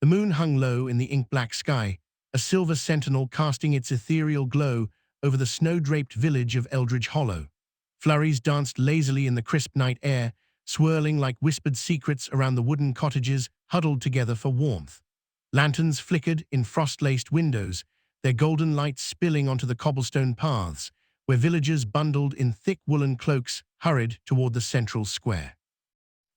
The moon hung low in the ink-black sky, a silver sentinel casting its ethereal glow over the snow-draped village of Eldridge Hollow. Flurries danced lazily in the crisp night air, swirling like whispered secrets around the wooden cottages huddled together for warmth. Lanterns flickered in frost-laced windows, their golden light spilling onto the cobblestone paths, where villagers bundled in thick woolen cloaks hurried toward the central square.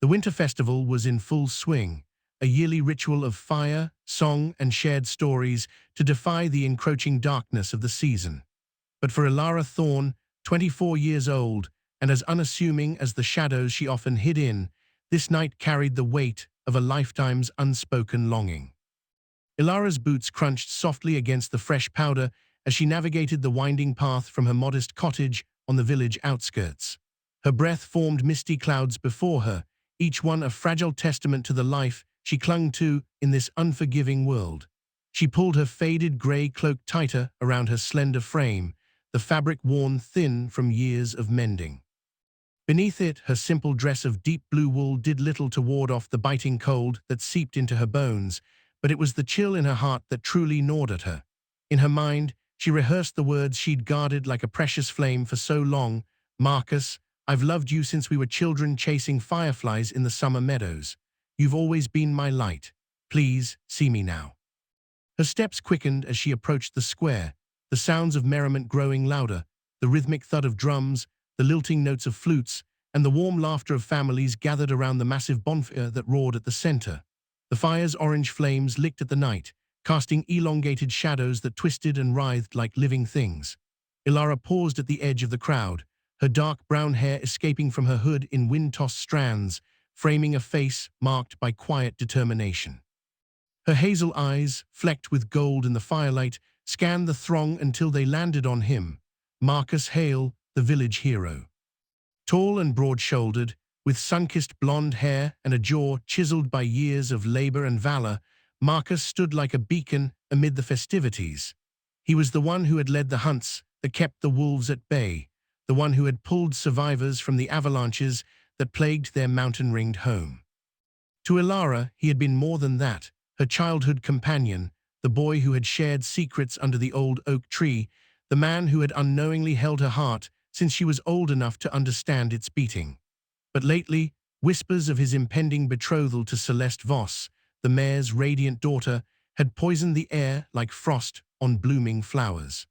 The winter festival was in full swing, a yearly ritual of fire, song, and shared stories to defy the encroaching darkness of the season. But for Ilara Thorne, 24 years old, and as unassuming as the shadows she often hid in, this night carried the weight of a lifetime's unspoken longing. Ilara's boots crunched softly against the fresh powder as she navigated the winding path from her modest cottage on the village outskirts. Her breath formed misty clouds before her, each one a fragile testament to the life she clung to in this unforgiving world. She pulled her faded grey cloak tighter around her slender frame, the fabric worn thin from years of mending. Beneath it, her simple dress of deep blue wool did little to ward off the biting cold that seeped into her bones, but it was the chill in her heart that truly gnawed at her. In her mind, she rehearsed the words she'd guarded like a precious flame for so long. "Marcus, I've loved you since we were children chasing fireflies in the summer meadows. You've always been my light. Please, see me now." Her steps quickened as she approached the square, the sounds of merriment growing louder, the rhythmic thud of drums, the lilting notes of flutes, and the warm laughter of families gathered around the massive bonfire that roared at the center. The fire's orange flames licked at the night, casting elongated shadows that twisted and writhed like living things. Ilara paused at the edge of the crowd, her dark brown hair escaping from her hood in wind-tossed strands, framing a face marked by quiet determination. Her hazel eyes, flecked with gold in the firelight, scanned the throng until they landed on him, Marcus Hale, the village hero. Tall and broad-shouldered, with sun-kissed blonde hair and a jaw chiseled by years of labor and valor, Marcus stood like a beacon amid the festivities. He was the one who had led the hunts that kept the wolves at bay, the one who had pulled survivors from the avalanches that plagued their mountain-ringed home. To Ilara, he had been more than that, her childhood companion, the boy who had shared secrets under the old oak tree, the man who had unknowingly held her heart since she was old enough to understand its beating. But lately, whispers of his impending betrothal to Celeste Voss, the mayor's radiant daughter, had poisoned the air like frost on blooming flowers.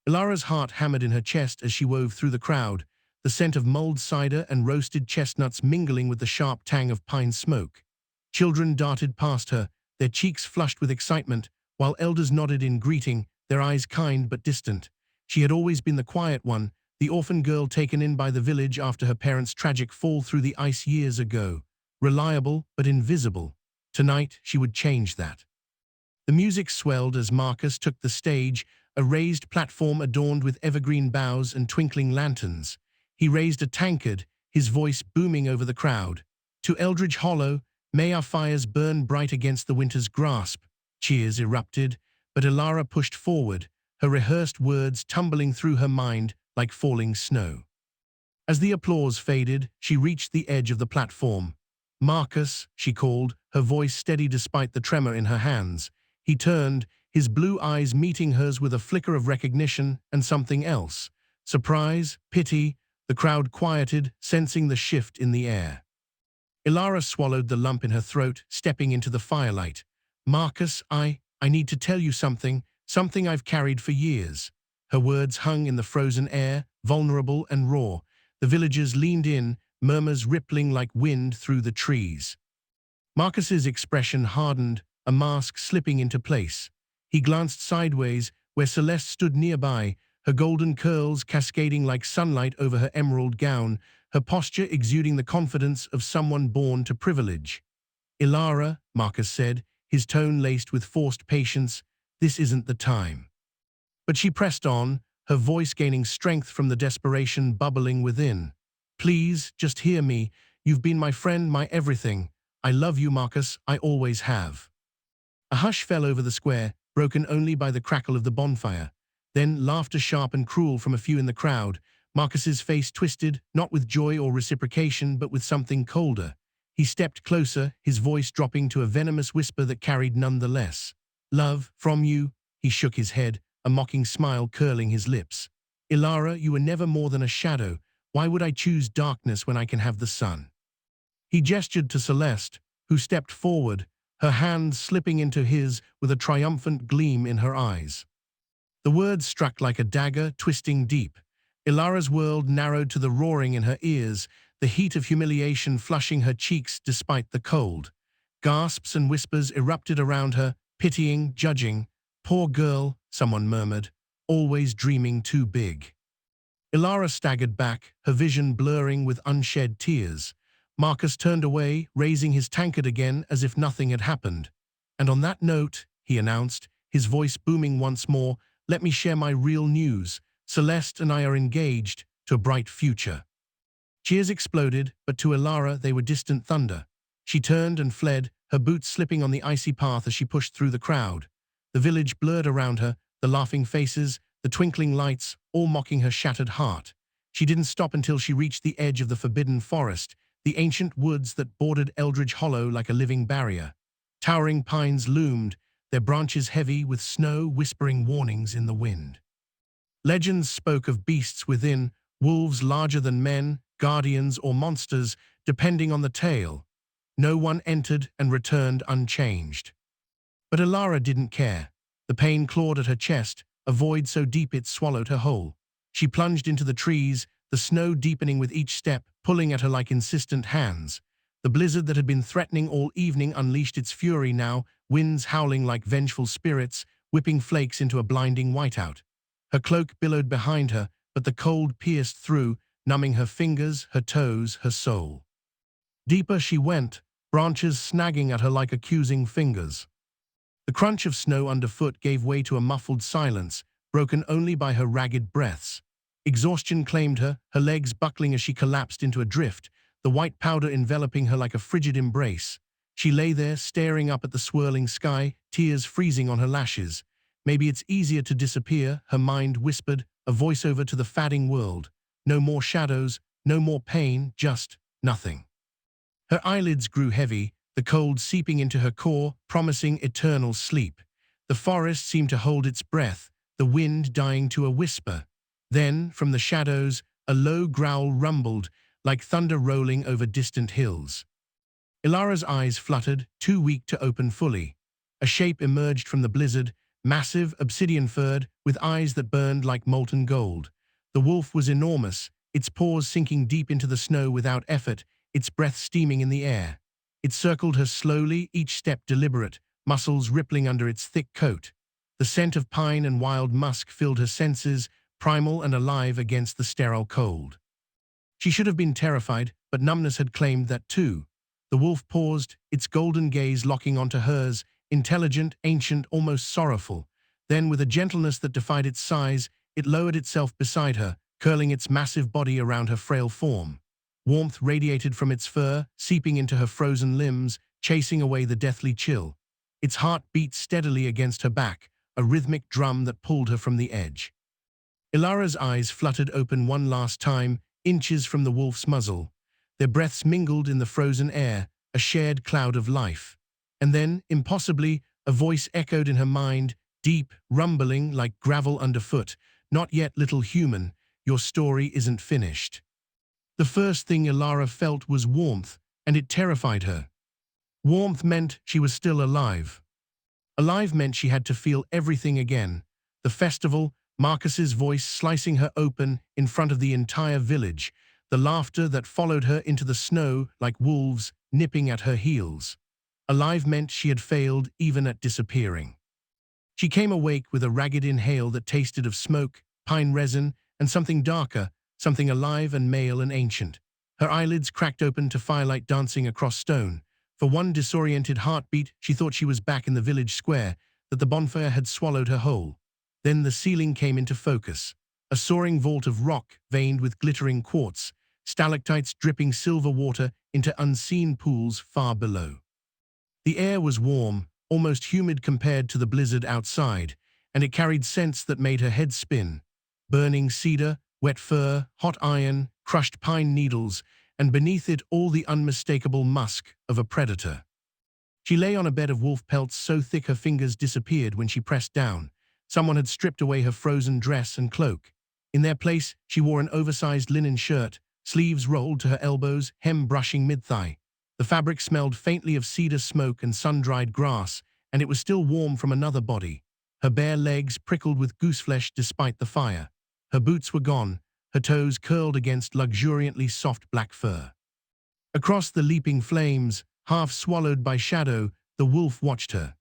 Ilara's heart hammered in her chest as she wove through the crowd, the scent of mulled cider and roasted chestnuts mingling with the sharp tang of pine smoke. Children darted past her, their cheeks flushed with excitement, while elders nodded in greeting, their eyes kind but distant. She had always been the quiet one, the orphan girl taken in by the village after her parents' tragic fall through the ice years ago. Reliable but invisible. Tonight, she would change that. The music swelled as Marcus took the stage, a raised platform adorned with evergreen boughs and twinkling lanterns. He raised a tankard, his voice booming over the crowd. "To Eldridge Hollow, may our fires burn bright against the winter's grasp." Cheers erupted, but Ilara pushed forward, her rehearsed words tumbling through her mind like falling snow. As the applause faded, she reached the edge of the platform. "Marcus," she called, her voice steady despite the tremor in her hands. He turned, his blue eyes meeting hers with a flicker of recognition and something else. Surprise, pity. The crowd quieted, sensing the shift in the air. Ilara swallowed the lump in her throat, stepping into the firelight. "Marcus, I need to tell you something I've carried for years." Her words hung in the frozen air, vulnerable and raw. The villagers leaned in, murmurs rippling like wind through the trees. Marcus's expression hardened, a mask slipping into place. He glanced sideways, where Celeste stood nearby, her golden curls cascading like sunlight over her emerald gown, her posture exuding the confidence of someone born to privilege. "Ilara," Marcus said, his tone laced with forced patience, "this isn't the time." But she pressed on, her voice gaining strength from the desperation bubbling within. "Please, just hear me. You've been my friend, my everything. I love you, Marcus, I always have." A hush fell over the square, broken only by the crackle of the bonfire. Then laughter sharp and cruel from a few in the crowd. Marcus's face twisted, not with joy or reciprocation, but with something colder. He stepped closer, his voice dropping to a venomous whisper that carried none the less. "Love, from you." He shook his head, a mocking smile curling his lips. "Ilara, you were never more than a shadow. Why would I choose darkness when I can have the sun?" He gestured to Celeste, who stepped forward, her hand slipping into his with a triumphant gleam in her eyes. The words struck like a dagger, twisting deep. Ilara's world narrowed to the roaring in her ears, the heat of humiliation flushing her cheeks despite the cold. Gasps and whispers erupted around her, pitying, judging. "Poor girl," someone murmured, "always dreaming too big." Ilara staggered back, her vision blurring with unshed tears. Marcus turned away, raising his tankard again as if nothing had happened. "And on that note," he announced, his voice booming once more, "let me share my real news. Celeste and I are engaged to a bright future." Cheers exploded, but to Ilara they were distant thunder. She turned and fled, her boots slipping on the icy path as she pushed through the crowd. The village blurred around her, the laughing faces, the twinkling lights, all mocking her shattered heart. She didn't stop until she reached the edge of the forbidden forest, the ancient woods that bordered Eldridge Hollow like a living barrier. Towering pines loomed, their branches heavy with snow whispering warnings in the wind. Legends spoke of beasts within, wolves larger than men, guardians or monsters, depending on the tale. No one entered and returned unchanged. But Ilara didn't care. The pain clawed at her chest, a void so deep it swallowed her whole. She plunged into the trees, the snow deepening with each step, pulling at her like insistent hands. The blizzard that had been threatening all evening unleashed its fury now, winds howling like vengeful spirits, whipping flakes into a blinding whiteout. Her cloak billowed behind her, but the cold pierced through, numbing her fingers, her toes, her soul. Deeper she went, branches snagging at her like accusing fingers. The crunch of snow underfoot gave way to a muffled silence, broken only by her ragged breaths. Exhaustion claimed her, her legs buckling as she collapsed into a drift, the white powder enveloping her like a frigid embrace. She lay there, staring up at the swirling sky, tears freezing on her lashes. "Maybe it's easier to disappear," her mind whispered, a voiceover to the fadding world. No more shadows, no more pain, just nothing. Her eyelids grew heavy, the cold seeping into her core, promising eternal sleep. The forest seemed to hold its breath, the wind dying to a whisper. Then, from the shadows, a low growl rumbled, like thunder rolling over distant hills. Ilara's eyes fluttered, too weak to open fully. A shape emerged from the blizzard, massive, obsidian-furred, with eyes that burned like molten gold. The wolf was enormous, its paws sinking deep into the snow without effort, its breath steaming in the air. It circled her slowly, each step deliberate, muscles rippling under its thick coat. The scent of pine and wild musk filled her senses, primal and alive against the sterile cold. She should have been terrified, but numbness had claimed that too. The wolf paused, its golden gaze locking onto hers, intelligent, ancient, almost sorrowful. Then, with a gentleness that defied its size, it lowered itself beside her, curling its massive body around her frail form. Warmth radiated from its fur, seeping into her frozen limbs, chasing away the deathly chill. Its heart beat steadily against her back, a rhythmic drum that pulled her from the edge. Ilara's eyes fluttered open one last time, inches from the wolf's muzzle. Their breaths mingled in the frozen air, a shared cloud of life. And then, impossibly, a voice echoed in her mind, deep, rumbling like gravel underfoot. "Not yet, little human. Your story isn't finished." The first thing Ilara felt was warmth, and it terrified her. Warmth meant she was still alive. Alive meant she had to feel everything again. The festival, Marcus's voice slicing her open in front of the entire village, the laughter that followed her into the snow like wolves nipping at her heels. Alive meant she had failed even at disappearing. She came awake with a ragged inhale that tasted of smoke, pine resin, and something darker, something alive and male and ancient. Her eyelids cracked open to firelight dancing across stone. For one disoriented heartbeat, she thought she was back in the village square, that the bonfire had swallowed her whole. Then the ceiling came into focus. A soaring vault of rock veined with glittering quartz, stalactites dripping silver water into unseen pools far below. The air was warm, almost humid compared to the blizzard outside, and it carried scents that made her head spin. Burning cedar, wet fur, hot iron, crushed pine needles, and beneath it all the unmistakable musk of a predator. She lay on a bed of wolf pelts so thick her fingers disappeared when she pressed down. Someone had stripped away her frozen dress and cloak. In their place, she wore an oversized linen shirt, sleeves rolled to her elbows, hem brushing mid-thigh. The fabric smelled faintly of cedar smoke and sun-dried grass, and it was still warm from another body. Her bare legs prickled with gooseflesh despite the fire. Her boots were gone, her toes curled against luxuriantly soft black fur. Across the leaping flames, half swallowed by shadow, the wolf watched her.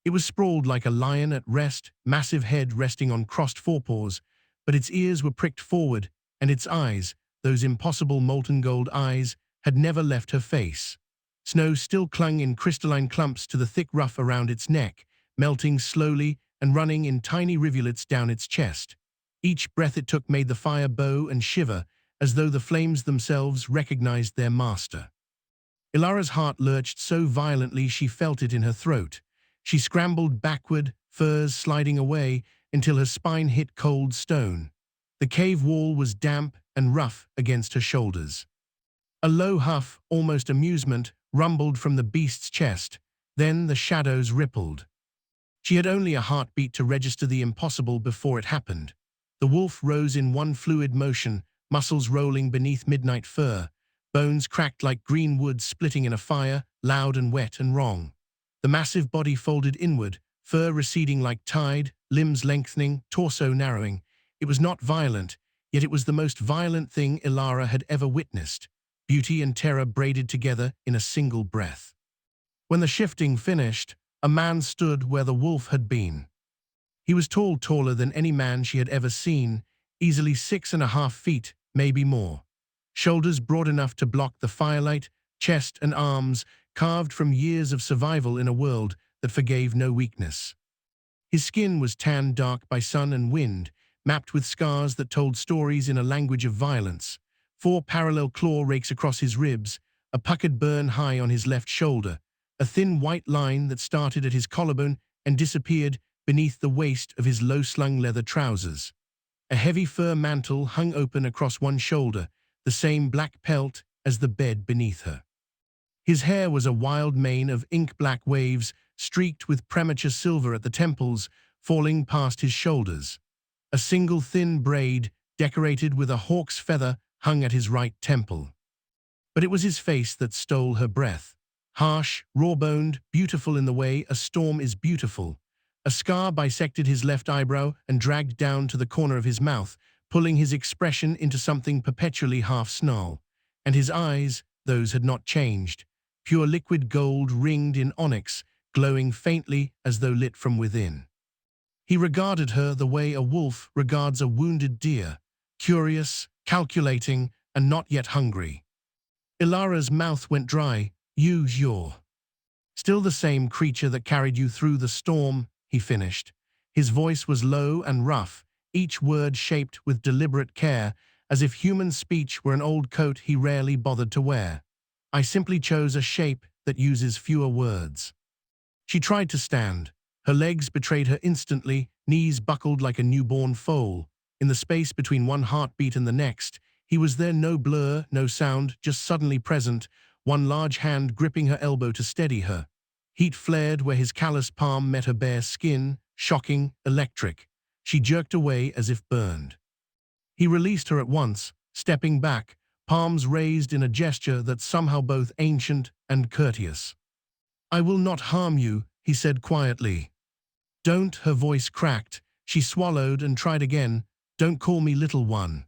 It was sprawled like a lion at rest, massive head resting on crossed forepaws, but its ears were pricked forward, and its eyes, those impossible molten gold eyes, had never left her face. Snow still clung in crystalline clumps to the thick ruff around its neck, melting slowly and running in tiny rivulets down its chest. Each breath it took made the fire bow and shiver, as though the flames themselves recognized their master. Ilara's heart lurched so violently she felt it in her throat. She scrambled backward, furs sliding away, until her spine hit cold stone. The cave wall was damp and rough against her shoulders. A low huff, almost amusement, rumbled from the beast's chest. Then the shadows rippled. She had only a heartbeat to register the impossible before it happened. The wolf rose in one fluid motion, muscles rolling beneath midnight fur, bones cracked like green wood splitting in a fire, loud and wet and wrong. The massive body folded inward, fur receding like tide, limbs lengthening, torso narrowing. It was not violent, yet it was the most violent thing Ilara had ever witnessed. Beauty and terror braided together in a single breath. When the shifting finished, a man stood where the wolf had been. He was tall, taller than any man she had ever seen, easily 6.5 feet, maybe more. Shoulders broad enough to block the firelight, chest and arms carved from years of survival in a world that forgave no weakness. His skin was tanned dark by sun and wind, mapped with scars that told stories in a language of violence. 4 parallel claw rakes across his ribs, a puckered burn high on his left shoulder, a thin white line that started at his collarbone and disappeared beneath the waist of his low-slung leather trousers. A heavy fur mantle hung open across one shoulder, the same black pelt as the bed beneath her. His hair was a wild mane of ink-black waves, streaked with premature silver at the temples, falling past his shoulders. A single thin braid, decorated with a hawk's feather, hung at his right temple. But it was his face that stole her breath. Harsh, raw-boned, beautiful in the way a storm is beautiful. A scar bisected his left eyebrow and dragged down to the corner of his mouth, pulling his expression into something perpetually half-snarl. And his eyes, those had not changed. Pure liquid gold ringed in onyx, glowing faintly as though lit from within. He regarded her the way a wolf regards a wounded deer, curious, calculating, and not yet hungry. Ilara's mouth went dry. You're still the same creature that carried you through the storm, he finished. His voice was low and rough, each word shaped with deliberate care, as if human speech were an old coat he rarely bothered to wear. I simply chose a shape that uses fewer words. She tried to stand. Her legs betrayed her instantly, knees buckled like a newborn foal. In the space between one heartbeat and the next, he was there, no blur, no sound, just suddenly present, one large hand gripping her elbow to steady her. Heat flared where his calloused palm met her bare skin, shocking, electric. She jerked away as if burned. He released her at once, stepping back, palms raised in a gesture that somehow both ancient and courteous. I will not harm you, he said quietly. Don't, her voice cracked. She swallowed and tried again. Don't call me little one.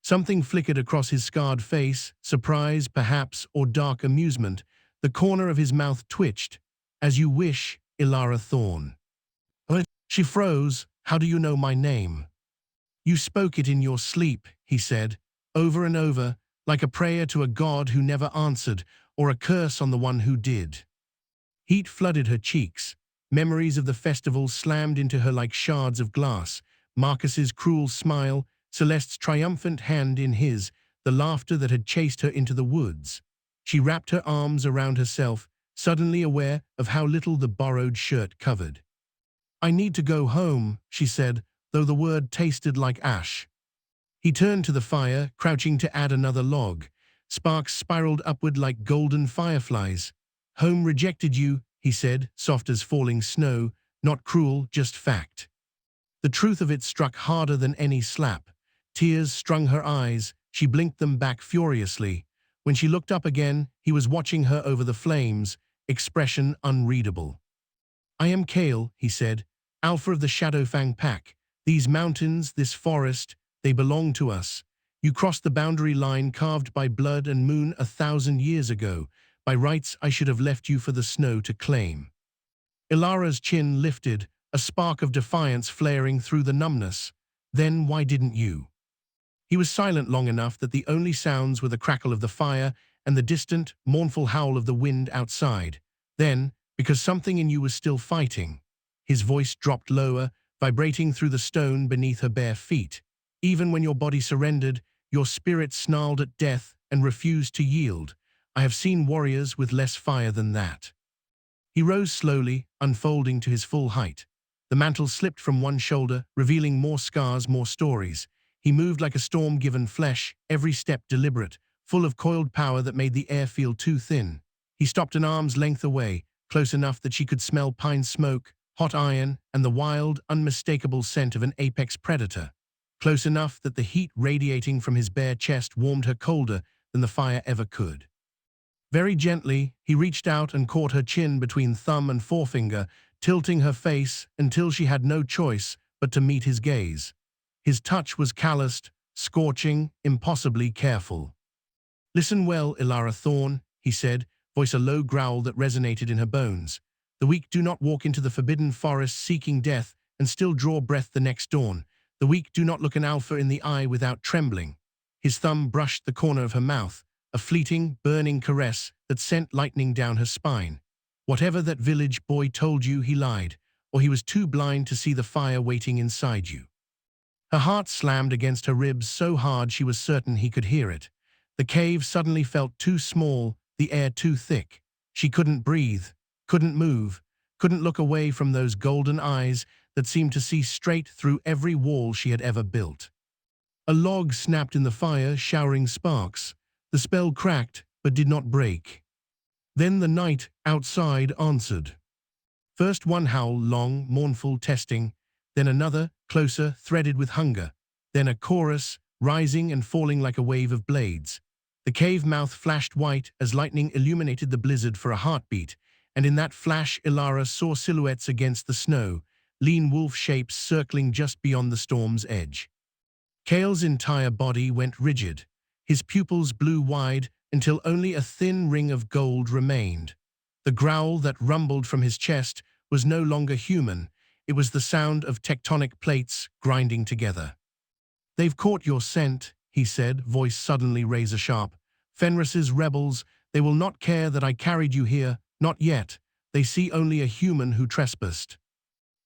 Something flickered across his scarred face, surprise, perhaps, or dark amusement. The corner of his mouth twitched. As you wish, Ilara Thorne. She froze. How do you know my name? You spoke it in your sleep, he said, over and over, like a prayer to a god who never answered, or a curse on the one who did. Heat flooded her cheeks. Memories of the festival slammed into her like shards of glass. Marcus's cruel smile, Celeste's triumphant hand in his, the laughter that had chased her into the woods. She wrapped her arms around herself, suddenly aware of how little the borrowed shirt covered. I need to go home, she said, though the word tasted like ash. He turned to the fire, crouching to add another log. Sparks spiraled upward like golden fireflies. "Home rejected you," he said, soft as falling snow, "not cruel, just fact." The truth of it struck harder than any slap. Tears strung her eyes. She blinked them back furiously. When she looked up again, he was watching her over the flames, expression unreadable. "I am Kale," he said, "Alpha of the Shadowfang Pack. These mountains, this forest, they belong to us. You crossed the boundary line carved by blood and moon 1,000 years ago. By rights, I should have left you for the snow to claim." Ilara's chin lifted, a spark of defiance flaring through the numbness. "Then why didn't you?" He was silent long enough that the only sounds were the crackle of the fire and the distant, mournful howl of the wind outside. "Then, because something in you was still fighting." His voice dropped lower, vibrating through the stone beneath her bare feet. "Even when your body surrendered, your spirit snarled at death and refused to yield. I have seen warriors with less fire than that." He rose slowly, unfolding to his full height. The mantle slipped from one shoulder, revealing more scars, more stories. He moved like a storm-given flesh, every step deliberate, full of coiled power that made the air feel too thin. He stopped an arm's length away, close enough that she could smell pine smoke, hot iron, and the wild, unmistakable scent of an apex predator. Close enough that the heat radiating from his bare chest warmed her colder than the fire ever could. Very gently, he reached out and caught her chin between thumb and forefinger, tilting her face until she had no choice but to meet his gaze. His touch was calloused, scorching, impossibly careful. "Listen well, Ilara Thorn," he said, voice a low growl that resonated in her bones. "The weak do not walk into the forbidden forest seeking death and still draw breath the next dawn. The weak do not look an alpha in the eye without trembling." His thumb brushed the corner of her mouth, a fleeting, burning caress that sent lightning down her spine. "Whatever that village boy told you, he lied, or he was too blind to see the fire waiting inside you." Her heart slammed against her ribs so hard she was certain he could hear it. The cave suddenly felt too small, the air too thick. She couldn't breathe, couldn't move, couldn't look away from those golden eyes that seemed to see straight through every wall she had ever built. A log snapped in the fire, showering sparks. The spell cracked, but did not break. Then the night outside answered. First one howl, long, mournful, testing, then another, closer, threaded with hunger, then a chorus, rising and falling like a wave of blades. The cave mouth flashed white as lightning illuminated the blizzard for a heartbeat, and in that flash Ilara saw silhouettes against the snow, lean wolf shapes circling just beyond the storm's edge. Kale's entire body went rigid. His pupils blew wide until only a thin ring of gold remained. The growl that rumbled from his chest was no longer human. It was the sound of tectonic plates grinding together. "They've caught your scent," he said, voice suddenly razor-sharp. "Fenris's rebels, they will not care that I carried you here, not yet. They see only a human who trespassed."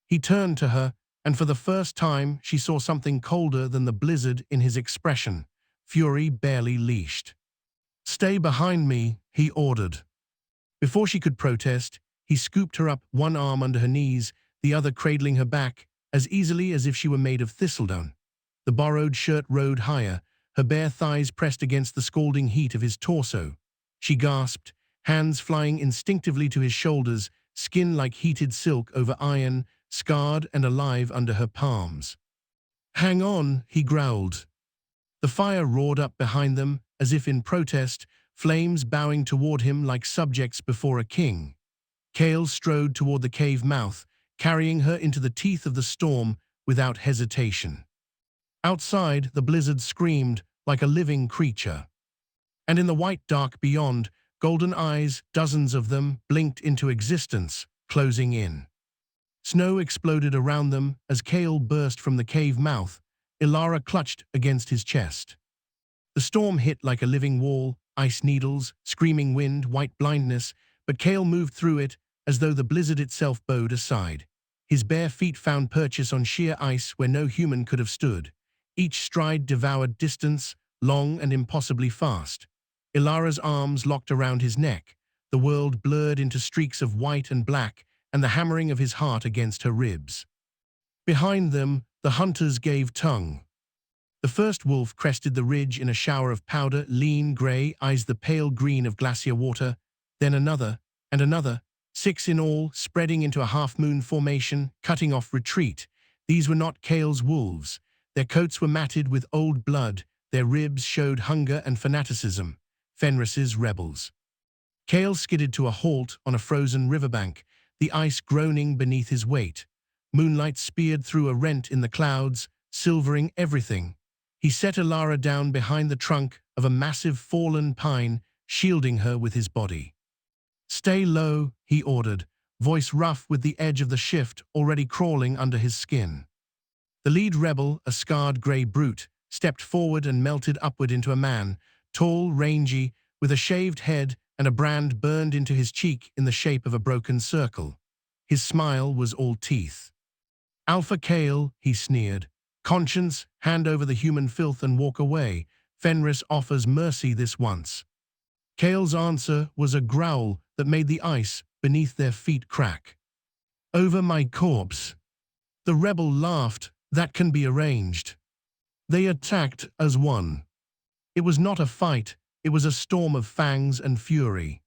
He turned to her, and for the first time she saw something colder than the blizzard in his expression, fury barely leashed. "Stay behind me," he ordered. Before she could protest, he scooped her up, one arm under her knees, the other cradling her back, as easily as if she were made of thistledown. The borrowed shirt rode higher, her bare thighs pressed against the scalding heat of his torso. She gasped, hands flying instinctively to his shoulders, skin like heated silk over iron, scarred and alive under her palms. "Hang on," he growled. The fire roared up behind them, as if in protest, flames bowing toward him like subjects before a king. Kale strode toward the cave mouth, carrying her into the teeth of the storm without hesitation. Outside, the blizzard screamed like a living creature. And in the white dark beyond, golden eyes, dozens of them, blinked into existence, closing in. Snow exploded around them as Kale burst from the cave mouth. Ilara clutched against his chest. The storm hit like a living wall, ice needles, screaming wind, white blindness, but Kale moved through it as though the blizzard itself bowed aside. His bare feet found purchase on sheer ice where no human could have stood. Each stride devoured distance, long and impossibly fast. Ilara's arms locked around his neck, the world blurred into streaks of white and black, and the hammering of his heart against her ribs. Behind them, the hunters gave tongue. The first wolf crested the ridge in a shower of powder, lean, grey, eyes the pale green of glacier water, then another, and another, 6 in all, spreading into a half-moon formation, cutting off retreat. These were not Kale's wolves. Their coats were matted with old blood, their ribs showed hunger and fanaticism. Fenris's rebels. Kale skidded to a halt on a frozen riverbank, the ice groaning beneath his weight. Moonlight speared through a rent in the clouds, silvering everything. He set Alara down behind the trunk of a massive fallen pine, shielding her with his body. "Stay low," he ordered, voice rough with the edge of the shift already crawling under his skin. The lead rebel, a scarred grey brute, stepped forward and melted upward into a man, tall, rangy, with a shaved head and a brand burned into his cheek in the shape of a broken circle. His smile was all teeth. "Alpha Kale," he sneered. "Conscience, hand over the human filth and walk away. Fenris offers mercy this once." Kale's answer was a growl that made the ice beneath their feet crack. "Over my corpse." The rebel laughed. "That can be arranged." They attacked as one. It was not a fight, it was a storm of fangs and fury.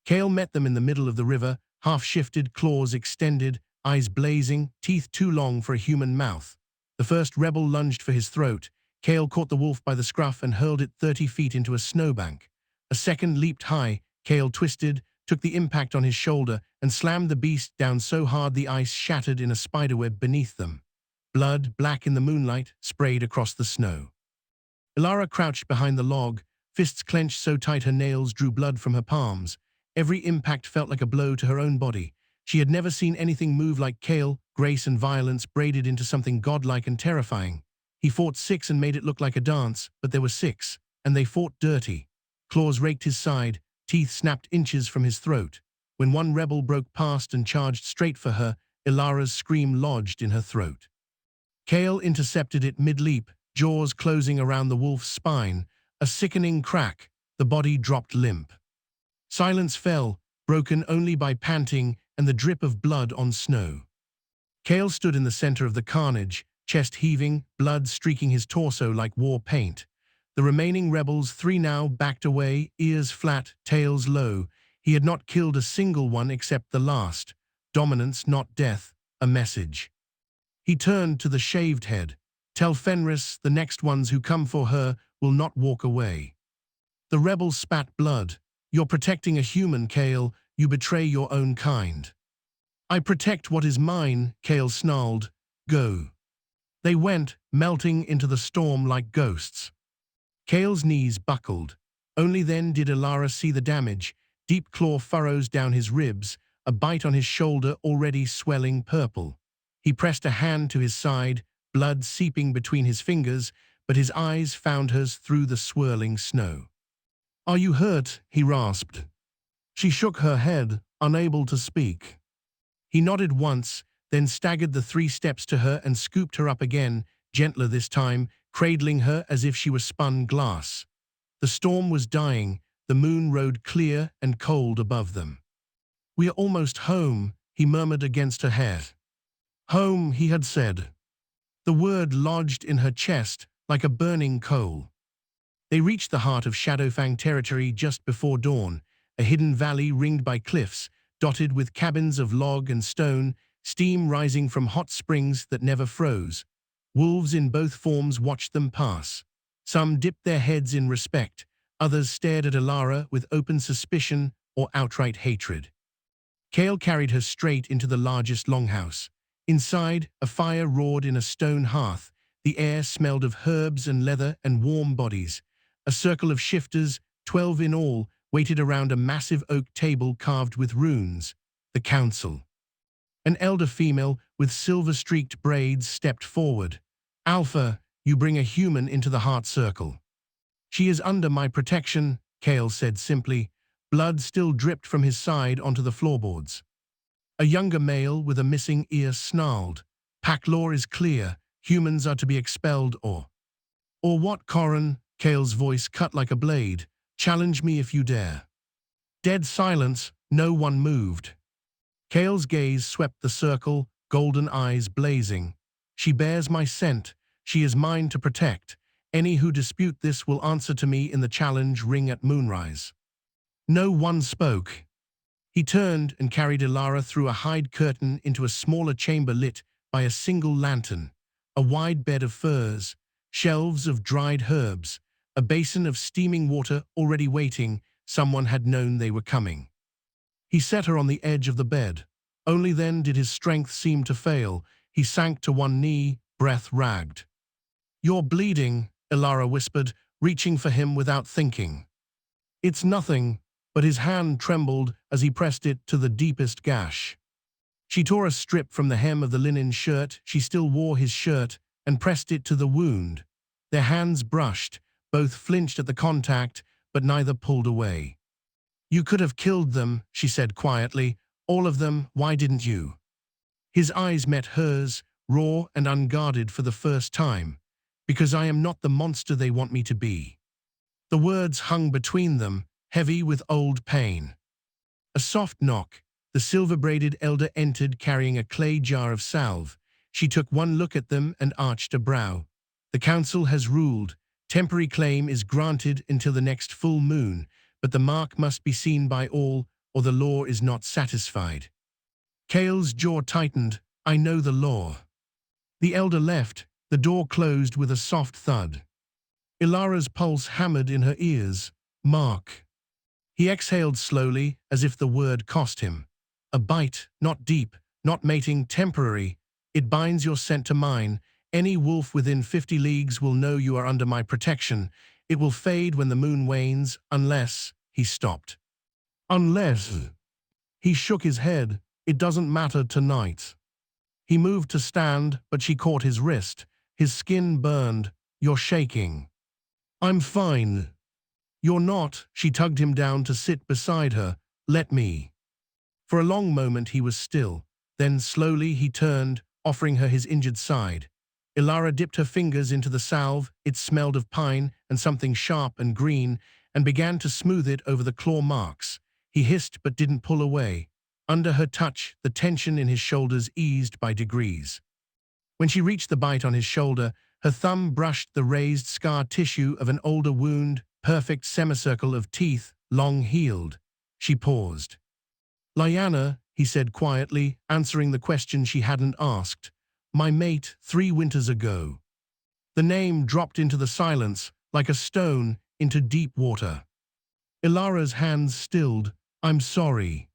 Kale met them in the middle of the river, half-shifted, claws extended, eyes blazing, teeth too long for a human mouth. The first rebel lunged for his throat. Kale caught the wolf by the scruff and hurled it 30 feet into a snowbank. A second leaped high. Kale twisted, took the impact on his shoulder, and slammed the beast down so hard the ice shattered in a spiderweb beneath them. Blood, black in the moonlight, sprayed across the snow. Alara crouched behind the log, fists clenched so tight her nails drew blood from her palms. Every impact felt like a blow to her own body. She had never seen anything move like Kale, grace and violence braided into something godlike and terrifying. He fought 6 and made it look like a dance, but there were 6, and they fought dirty. Claws raked his side, teeth snapped inches from his throat. When one rebel broke past and charged straight for her, Ilara's scream lodged in her throat. Kale intercepted it mid-leap, jaws closing around the wolf's spine. A sickening crack, the body dropped limp. Silence fell, broken only by panting and the drip of blood on snow. Kale stood in the center of the carnage, chest heaving, blood streaking his torso like war paint. The remaining rebels, 3 now, backed away, ears flat, tails low. He had not killed a single one except the last. Dominance, not death, a message. He turned to the shaved head. "Tell Fenris the next ones who come for her will not walk away." The rebel spat blood. "You're protecting a human, Kale. You betray your own kind." "I protect what is mine," Kale snarled. "Go." They went, melting into the storm like ghosts. Kale's knees buckled. Only then did Alara see the damage, deep claw furrows down his ribs, a bite on his shoulder already swelling purple. He pressed a hand to his side, blood seeping between his fingers, but his eyes found hers through the swirling snow. "Are you hurt?" he rasped. She shook her head, unable to speak. He nodded once, then staggered the 3 steps to her and scooped her up again, gentler this time, cradling her as if she were spun glass. The storm was dying, the moon rode clear and cold above them. "We are almost home," he murmured against her hair. "Home," he had said. The word lodged in her chest like a burning coal. They reached the heart of Shadowfang territory just before dawn, a hidden valley ringed by cliffs, dotted with cabins of log and stone, steam rising from hot springs that never froze. Wolves in both forms watched them pass. Some dipped their heads in respect, others stared at Alara with open suspicion or outright hatred. Kale carried her straight into the largest longhouse. Inside, a fire roared in a stone hearth. The air smelled of herbs and leather and warm bodies. A circle of shifters, 12 in all, waited around a massive oak table carved with runes. The council. An elder female with silver-streaked braids stepped forward. "Alpha, you bring a human into the heart circle." "She is under my protection," Kale said simply. Blood still dripped from his side onto the floorboards. A younger male with a missing ear snarled. "Pack law is clear. Humans are to be expelled or what, Corrin?" Kale's voice cut like a blade. "Challenge me if you dare." Dead silence, no one moved. Kale's gaze swept the circle, golden eyes blazing. "She bears my scent. She is mine to protect. Any who dispute this will answer to me in the challenge ring at moonrise." No one spoke. He turned and carried Ilara through a hide curtain into a smaller chamber lit by a single lantern, a wide bed of furs, shelves of dried herbs, a basin of steaming water already waiting. Someone had known they were coming. He set her on the edge of the bed. Only then did his strength seem to fail. He sank to one knee, breath ragged. "You're bleeding," Ilara whispered, reaching for him without thinking. "It's nothing," but his hand trembled as he pressed it to the deepest gash. She tore a strip from the hem of the linen shirt she still wore his shirt and pressed it to the wound. Their hands brushed, both flinched at the contact, but neither pulled away. "You could have killed them," she said quietly. "All of them, why didn't you?" His eyes met hers, raw and unguarded for the first time. "Because I am not the monster they want me to be." The words hung between them, heavy with old pain. A soft knock. The silver-braided elder entered carrying a clay jar of salve. She took one look at them and arched a brow. "The council has ruled. Temporary claim is granted until the next full moon, but the mark must be seen by all, or the law is not satisfied." Kale's jaw tightened. "I know the law." The elder left. The door closed with a soft thud. Ilara's pulse hammered in her ears. "Mark." He exhaled slowly, as if the word cost him. "A bite, not deep, not mating, temporary. It binds your scent to mine. Any wolf within 50 leagues will know you are under my protection. It will fade when the moon wanes, unless—" He stopped. "Unless—" He shook his head. "It doesn't matter tonight." He moved to stand, but she caught his wrist. His skin burned. "You're shaking." "I'm fine." "You're not." She tugged him down to sit beside her. "Let me." For a long moment he was still. Then slowly he turned, offering her his injured side. Ilara dipped her fingers into the salve. It smelled of pine and something sharp and green, and began to smooth it over the claw marks. He hissed but didn't pull away. Under her touch, the tension in his shoulders eased by degrees. When she reached the bite on his shoulder, her thumb brushed the raised scar tissue of an older wound, perfect semicircle of teeth, long healed. She paused. "Lyanna," he said quietly, answering the question she hadn't asked. "My mate 3 winters ago." The name dropped into the silence, like a stone into deep water. Ilara's hands stilled. "I'm sorry."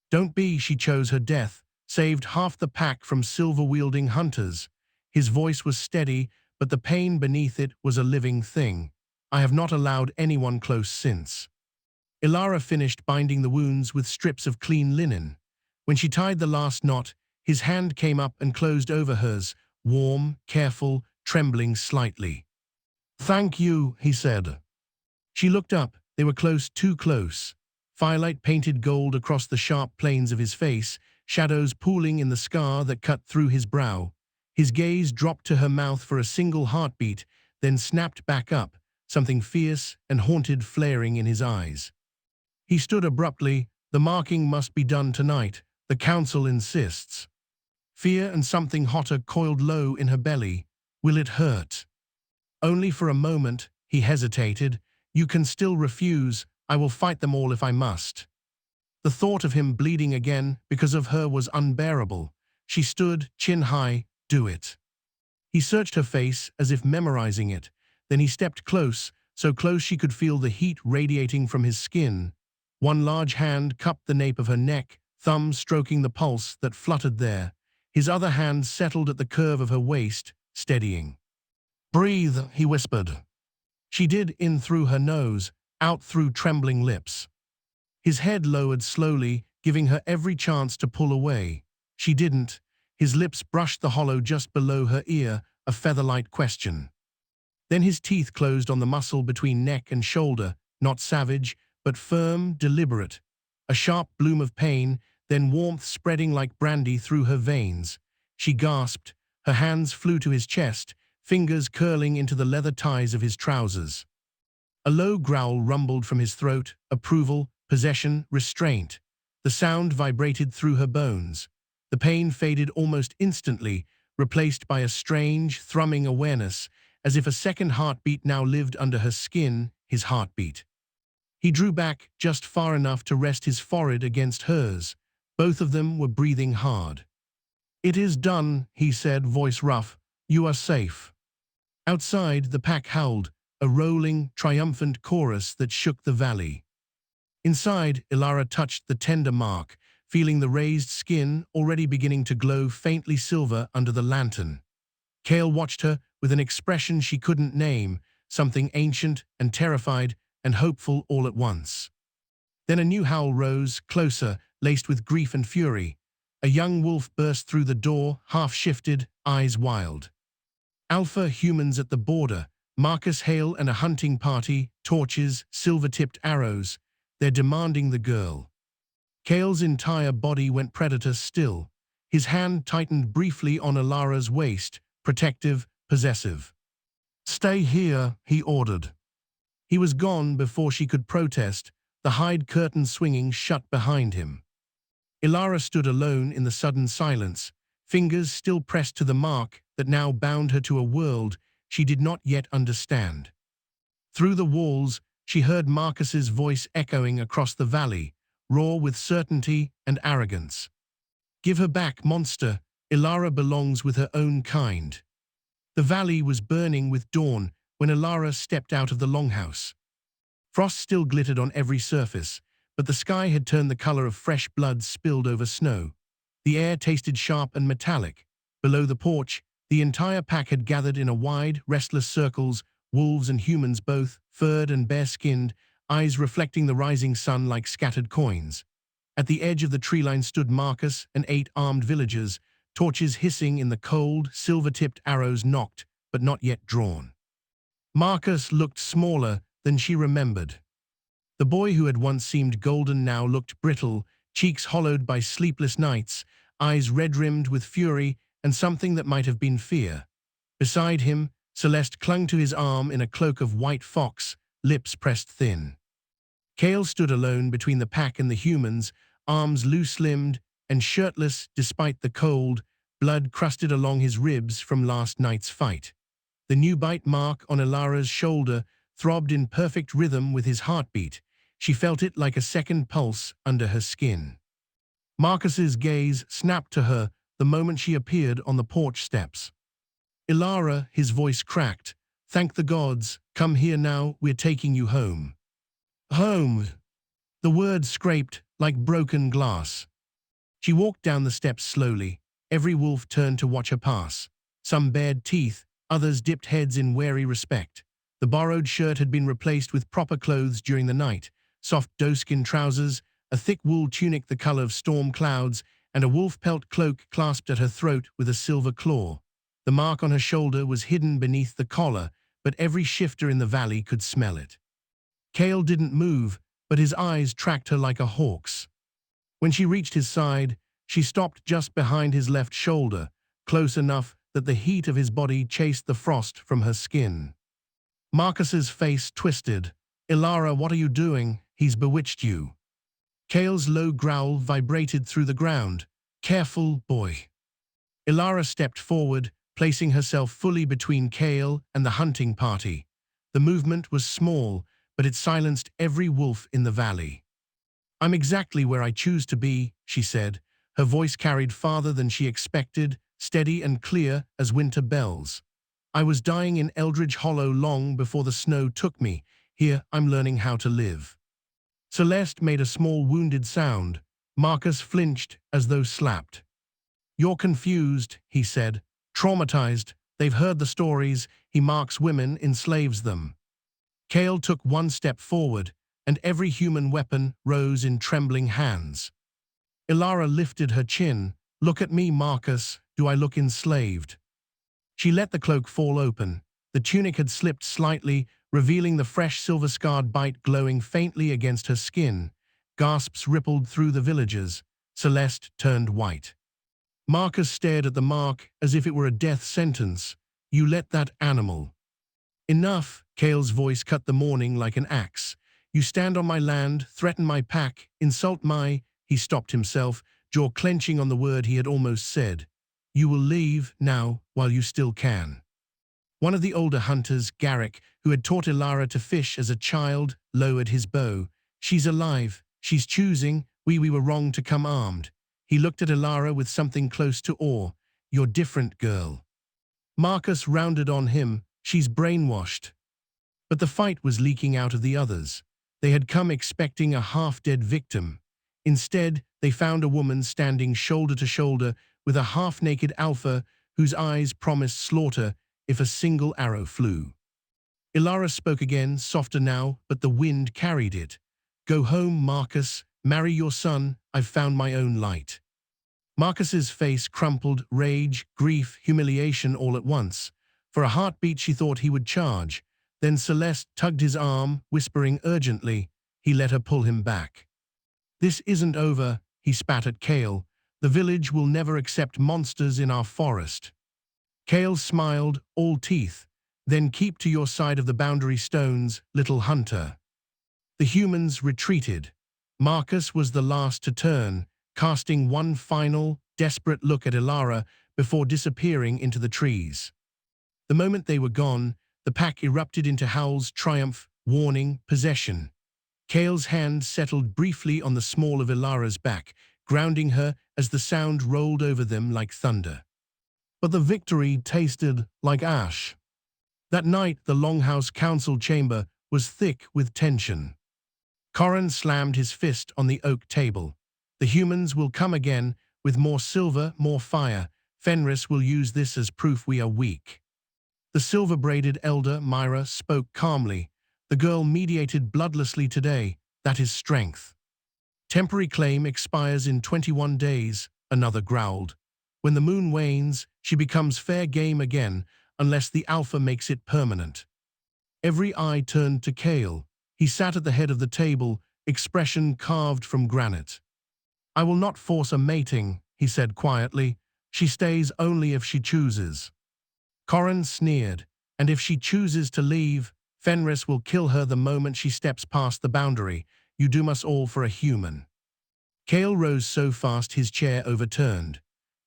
"Don't be." She chose her death, saved half the pack from silver-wielding hunters. His voice was steady, but the pain beneath it was a living thing. "I have not allowed anyone close since." Ilara finished binding the wounds with strips of clean linen. When she tied the last knot, his hand came up and closed over hers, warm, careful, trembling slightly. "Thank you," he said. She looked up. They were close, too close. Firelight painted gold across the sharp planes of his face, shadows pooling in the scar that cut through his brow. His gaze dropped to her mouth for a single heartbeat, then snapped back up, something fierce and haunted flaring in his eyes. He stood abruptly. "The marking must be done tonight. The council insists." Fear and something hotter coiled low in her belly. "Will it hurt?" Only for a moment. He hesitated. "You can still refuse. I will fight them all if I must." The thought of him bleeding again because of her was unbearable. She stood, chin high. "Do it." He searched her face as if memorizing it. Then he stepped close, so close she could feel the heat radiating from his skin. One large hand cupped the nape of her neck, thumb stroking the pulse that fluttered there. His other hand settled at the curve of her waist, steadying. "Breathe," he whispered. She did, in through her nose, out through trembling lips. His head lowered slowly, giving her every chance to pull away. She didn't. His lips brushed the hollow just below her ear, a feather-light question. Then his teeth closed on the muscle between neck and shoulder, not savage, but firm, deliberate. A sharp bloom of pain, then warmth spreading like brandy through her veins. She gasped. Her hands flew to his chest, fingers curling into the leather ties of his trousers. A low growl rumbled from his throat, approval, possession, restraint. The sound vibrated through her bones. The pain faded almost instantly, replaced by a strange, thrumming awareness, as if a second heartbeat now lived under her skin, his heartbeat. He drew back just far enough to rest his forehead against hers. Both of them were breathing hard. "It is done," he said, voice rough. "You are safe." Outside, the pack howled, a rolling, triumphant chorus that shook the valley. Inside, Ilara touched the tender mark, feeling the raised skin already beginning to glow faintly silver under the lantern. Kale watched her with an expression she couldn't name, something ancient and terrified and hopeful all at once. Then a new howl rose, closer, laced with grief and fury. A young wolf burst through the door, half-shifted, eyes wild. Alpha humans at the border, Marcus Hale and a hunting party, torches, silver-tipped arrows. They're demanding the girl. Kale's entire body went predator still. His hand tightened briefly on Ilara's waist, protective, possessive. "Stay here," he ordered. He was gone before she could protest, the hide curtain swinging shut behind him. Ilara stood alone in the sudden silence, fingers still pressed to the mark that now bound her to a world she did not yet understand. Through the walls, she heard Marcus's voice echoing across the valley, raw with certainty and arrogance. "Give her back, monster. Ilara belongs with her own kind." The valley was burning with dawn when Ilara stepped out of the longhouse. Frost still glittered on every surface, but the sky had turned the color of fresh blood spilled over snow. The air tasted sharp and metallic. Below the porch, the entire pack had gathered in a wide, restless circles, wolves and humans both, furred and bare-skinned, eyes reflecting the rising sun like scattered coins. At the edge of the tree line stood Marcus and 8 armed villagers, torches hissing in the cold, silver-tipped arrows nocked, but not yet drawn. Marcus looked smaller than she remembered. The boy who had once seemed golden now looked brittle, cheeks hollowed by sleepless nights, eyes red-rimmed with fury and something that might have been fear. Beside him, Celeste clung to his arm in a cloak of white fox, lips pressed thin. Kale stood alone between the pack and the humans, arms loose-limbed and shirtless despite the cold, blood crusted along his ribs from last night's fight. The new bite mark on Ilara's shoulder throbbed in perfect rhythm with his heartbeat. She felt it like a second pulse under her skin. Marcus's gaze snapped to her the moment she appeared on the porch steps. "Ilara," his voice cracked. "Thank the gods. Come here now, we're taking you home." "Home." The word scraped like broken glass. She walked down the steps slowly. Every wolf turned to watch her pass. Some bared teeth, others dipped heads in wary respect. The borrowed shirt had been replaced with proper clothes during the night, soft doeskin trousers, a thick wool tunic the color of storm clouds, and a wolf pelt cloak clasped at her throat with a silver claw. The mark on her shoulder was hidden beneath the collar, but every shifter in the valley could smell it. Kale didn't move, but his eyes tracked her like a hawk's. When she reached his side, she stopped just behind his left shoulder, close enough that the heat of his body chased the frost from her skin. Marcus's face twisted. "Ilara, what are you doing? He's bewitched you." Kale's low growl vibrated through the ground. "Careful, boy." Ilara stepped forward, placing herself fully between Kale and the hunting party. The movement was small, but it silenced every wolf in the valley. "I'm exactly where I choose to be," she said. Her voice carried farther than she expected, steady and clear as winter bells. "I was dying in Eldridge Hollow long before the snow took me. Here, I'm learning how to live." Celeste made a small wounded sound. Marcus flinched as though slapped. "You're confused," he said. "Traumatized. They've heard the stories. He marks women, enslaves them." Kale took one step forward, and every human weapon rose in trembling hands. Ilara lifted her chin. "Look at me, Marcus. Do I look enslaved?" She let the cloak fall open. The tunic had slipped slightly, revealing the fresh silver-scarred bite glowing faintly against her skin. Gasps rippled through the villagers. Celeste turned white. Marcus stared at the mark as if it were a death sentence. "You let that animal." "Enough," Kale's voice cut the morning like an axe. "You stand on my land, threaten my pack, insult my—" He stopped himself, jaw clenching on the word he had almost said. You will leave now while you still can. One of the older hunters, Garrick, who had taught Ilara to fish as a child, lowered his bow. She's alive. She's choosing. We were wrong to come armed. He looked at Ilara with something close to awe. You're different, girl. Marcus rounded on him. She's brainwashed. But the fight was leaking out of the others. They had come expecting a half-dead victim. Instead, they found a woman standing shoulder to shoulder with a half-naked alpha whose eyes promised slaughter if a single arrow flew. Ilara spoke again, softer now, but the wind carried it. Go home, Marcus. Marry your son. I've found my own light. Marcus's face crumpled, rage, grief, humiliation all at once. For a heartbeat she thought he would charge. Then Celeste tugged his arm, whispering urgently. He let her pull him back. This isn't over, he spat at Kale. The village will never accept monsters in our forest. Kale smiled, all teeth. Then keep to your side of the boundary stones, little hunter. The humans retreated. Marcus was the last to turn, casting one final, desperate look at Ilara before disappearing into the trees. The moment they were gone, the pack erupted into howls, triumph, warning, possession. Kale's hand settled briefly on the small of Ilara's back, grounding her as the sound rolled over them like thunder. But the victory tasted like ash. That night, the Longhouse council chamber was thick with tension. Corran slammed his fist on the oak table. The humans will come again, with more silver, more fire. Fenris will use this as proof we are weak. The silver-braided elder, Myra, spoke calmly. The girl mediated bloodlessly today. That is strength. Temporary claim expires in 21 days, another growled. When the moon wanes, she becomes fair game again, unless the alpha makes it permanent. Every eye turned to Kale. He sat at the head of the table, expression carved from granite. I will not force a mating, he said quietly. She stays only if she chooses. Corran sneered, and if she chooses to leave, Fenris will kill her the moment she steps past the boundary. You doom us all for a human. Kale rose so fast his chair overturned.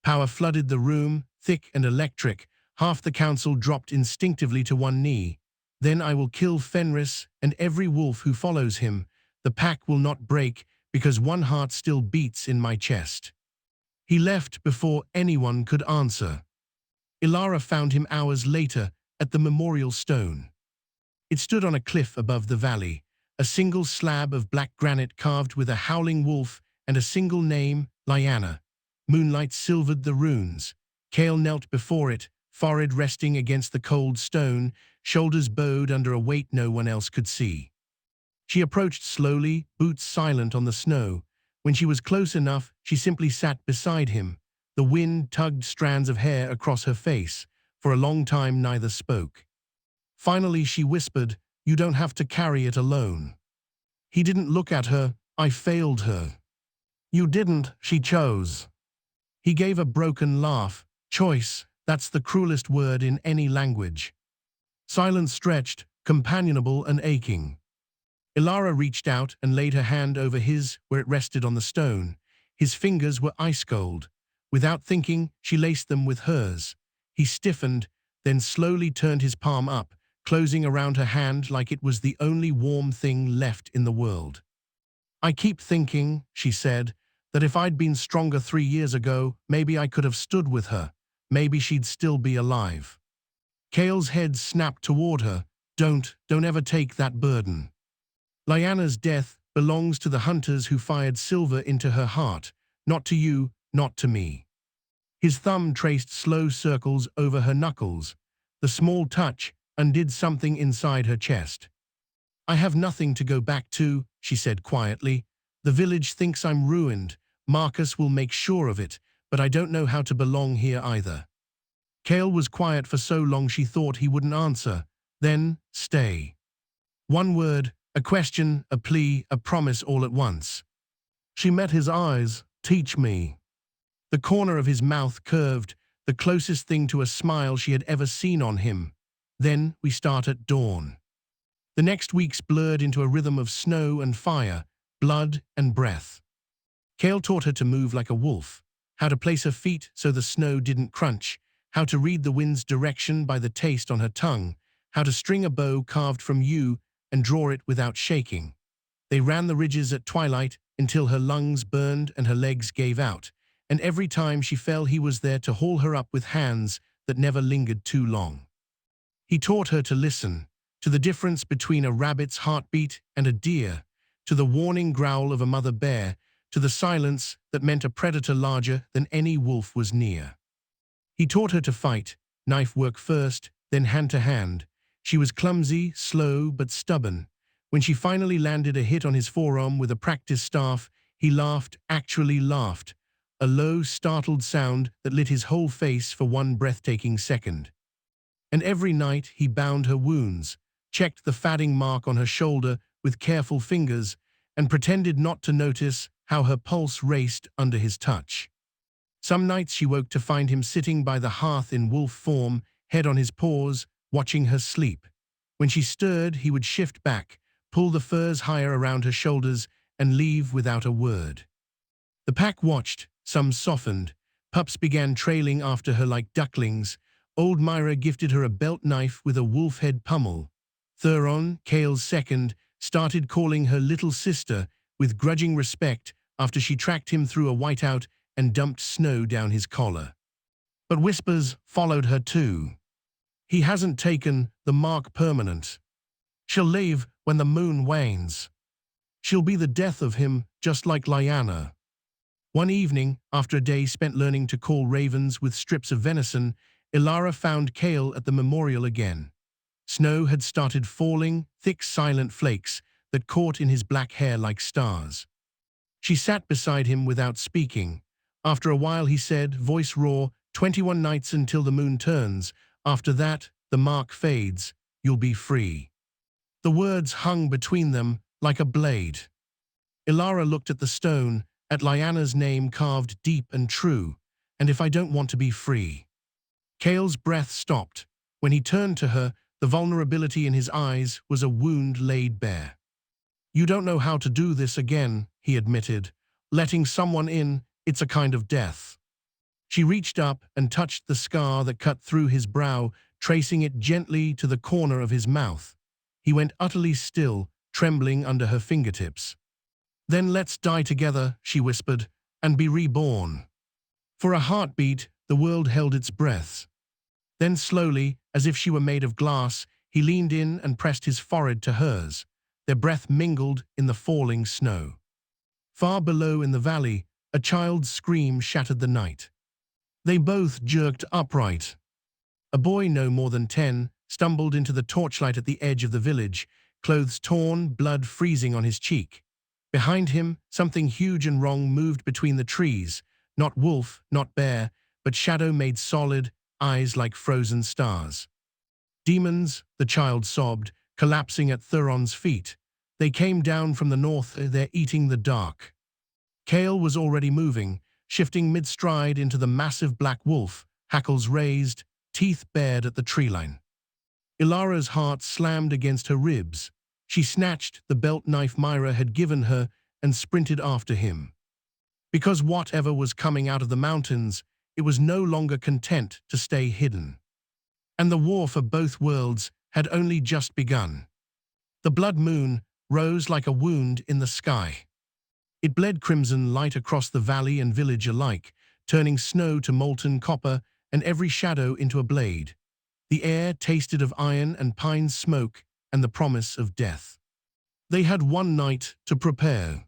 Power flooded the room, thick and electric. Half the council dropped instinctively to one knee. Then I will kill Fenris and every wolf who follows him. The pack will not break because one heart still beats in my chest. He left before anyone could answer. Ilara found him hours later at the memorial stone. It stood on a cliff above the valley, a single slab of black granite carved with a howling wolf and a single name, Lyanna. Moonlight silvered the runes. Kale knelt before it, forehead resting against the cold stone, shoulders bowed under a weight no one else could see. She approached slowly, boots silent on the snow. When she was close enough, she simply sat beside him. The wind tugged strands of hair across her face. For a long time neither spoke. Finally she whispered, "You don't have to carry it alone." He didn't look at her. I failed her. You didn't, she chose. He gave a broken laugh. Choice, that's the cruelest word in any language. Silence stretched, companionable and aching. Ilara reached out and laid her hand over his where it rested on the stone. His fingers were ice cold. Without thinking, she laced them with hers. He stiffened, then slowly turned his palm up, closing around her hand like it was the only warm thing left in the world. I keep thinking, she said, that if I'd been stronger 3 years ago, maybe I could have stood with her. Maybe she'd still be alive. Kale's head snapped toward her. Don't ever take that burden. Lyanna's death belongs to the hunters who fired silver into her heart, not to you, not to me. His thumb traced slow circles over her knuckles. The small touch undid something inside her chest. I have nothing to go back to, she said quietly. The village thinks I'm ruined. Marcus will make sure of it, but I don't know how to belong here either. Kale was quiet for so long she thought he wouldn't answer. Then, stay. One word, a question, a plea, a promise all at once. She met his eyes. Teach me. The corner of his mouth curved, the closest thing to a smile she had ever seen on him. Then we start at dawn. The next weeks blurred into a rhythm of snow and fire, blood and breath. Kale taught her to move like a wolf, how to place her feet so the snow didn't crunch, how to read the wind's direction by the taste on her tongue, how to string a bow carved from yew and draw it without shaking. They ran the ridges at twilight until her lungs burned and her legs gave out, and every time she fell he was there to haul her up with hands that never lingered too long. He taught her to listen, to the difference between a rabbit's heartbeat and a deer, to the warning growl of a mother bear, to the silence that meant a predator larger than any wolf was near. He taught her to fight, knife work first, then hand to hand. She was clumsy, slow, but stubborn. When she finally landed a hit on his forearm with a practice staff, he laughed, actually laughed, a low, startled sound that lit his whole face for one breathtaking second. And every night he bound her wounds, checked the fatting mark on her shoulder with careful fingers, and pretended not to notice how her pulse raced under his touch. Some nights she woke to find him sitting by the hearth in wolf form, head on his paws, watching her sleep. When she stirred, he would shift back, pull the furs higher around her shoulders, and leave without a word. The pack watched, some softened. Pups began trailing after her like ducklings. Old Myra gifted her a belt knife with a wolf head pummel. Thuron, Kale's second, started calling her little sister with grudging respect after she tracked him through a whiteout and dumped snow down his collar. But whispers followed her too. He hasn't taken the mark permanent. She'll leave when the moon wanes. She'll be the death of him, just like Lyanna. One evening, after a day spent learning to call ravens with strips of venison, Ilara found Kale at the memorial again. Snow had started falling, thick silent flakes that caught in his black hair like stars. She sat beside him without speaking. After a while he said, voice raw, 21 nights until the moon turns. After that, the mark fades. You'll be free. The words hung between them like a blade. Ilara looked at the stone, at Lyanna's name carved deep and true. And if I don't want to be free? Kale's breath stopped. When he turned to her, the vulnerability in his eyes was a wound laid bare. You don't know how to do this again, he admitted. Letting someone in, it's a kind of death. She reached up and touched the scar that cut through his brow, tracing it gently to the corner of his mouth. He went utterly still, trembling under her fingertips. Then let's die together, she whispered, and be reborn. For a heartbeat, the world held its breaths. Then slowly, as if she were made of glass, he leaned in and pressed his forehead to hers. Their breath mingled in the falling snow. Far below in the valley, a child's scream shattered the night. They both jerked upright. A boy no more than 10 stumbled into the torchlight at the edge of the village, clothes torn, blood freezing on his cheek. Behind him, something huge and wrong moved between the trees, not wolf, not bear, but shadow made solid, eyes like frozen stars. Demons, the child sobbed, collapsing at Thuron's feet. They came down from the north, they're eating the dark. Kale was already moving, shifting mid-stride into the massive black wolf, hackles raised, teeth bared at the tree line. Ilara's heart slammed against her ribs. She snatched the belt knife Myra had given her and sprinted after him. Because whatever was coming out of the mountains, it was no longer content to stay hidden. And the war for both worlds had only just begun. The blood moon rose like a wound in the sky. It bled crimson light across the valley and village alike, turning snow to molten copper and every shadow into a blade. The air tasted of iron and pine smoke and the promise of death. They had one night to prepare.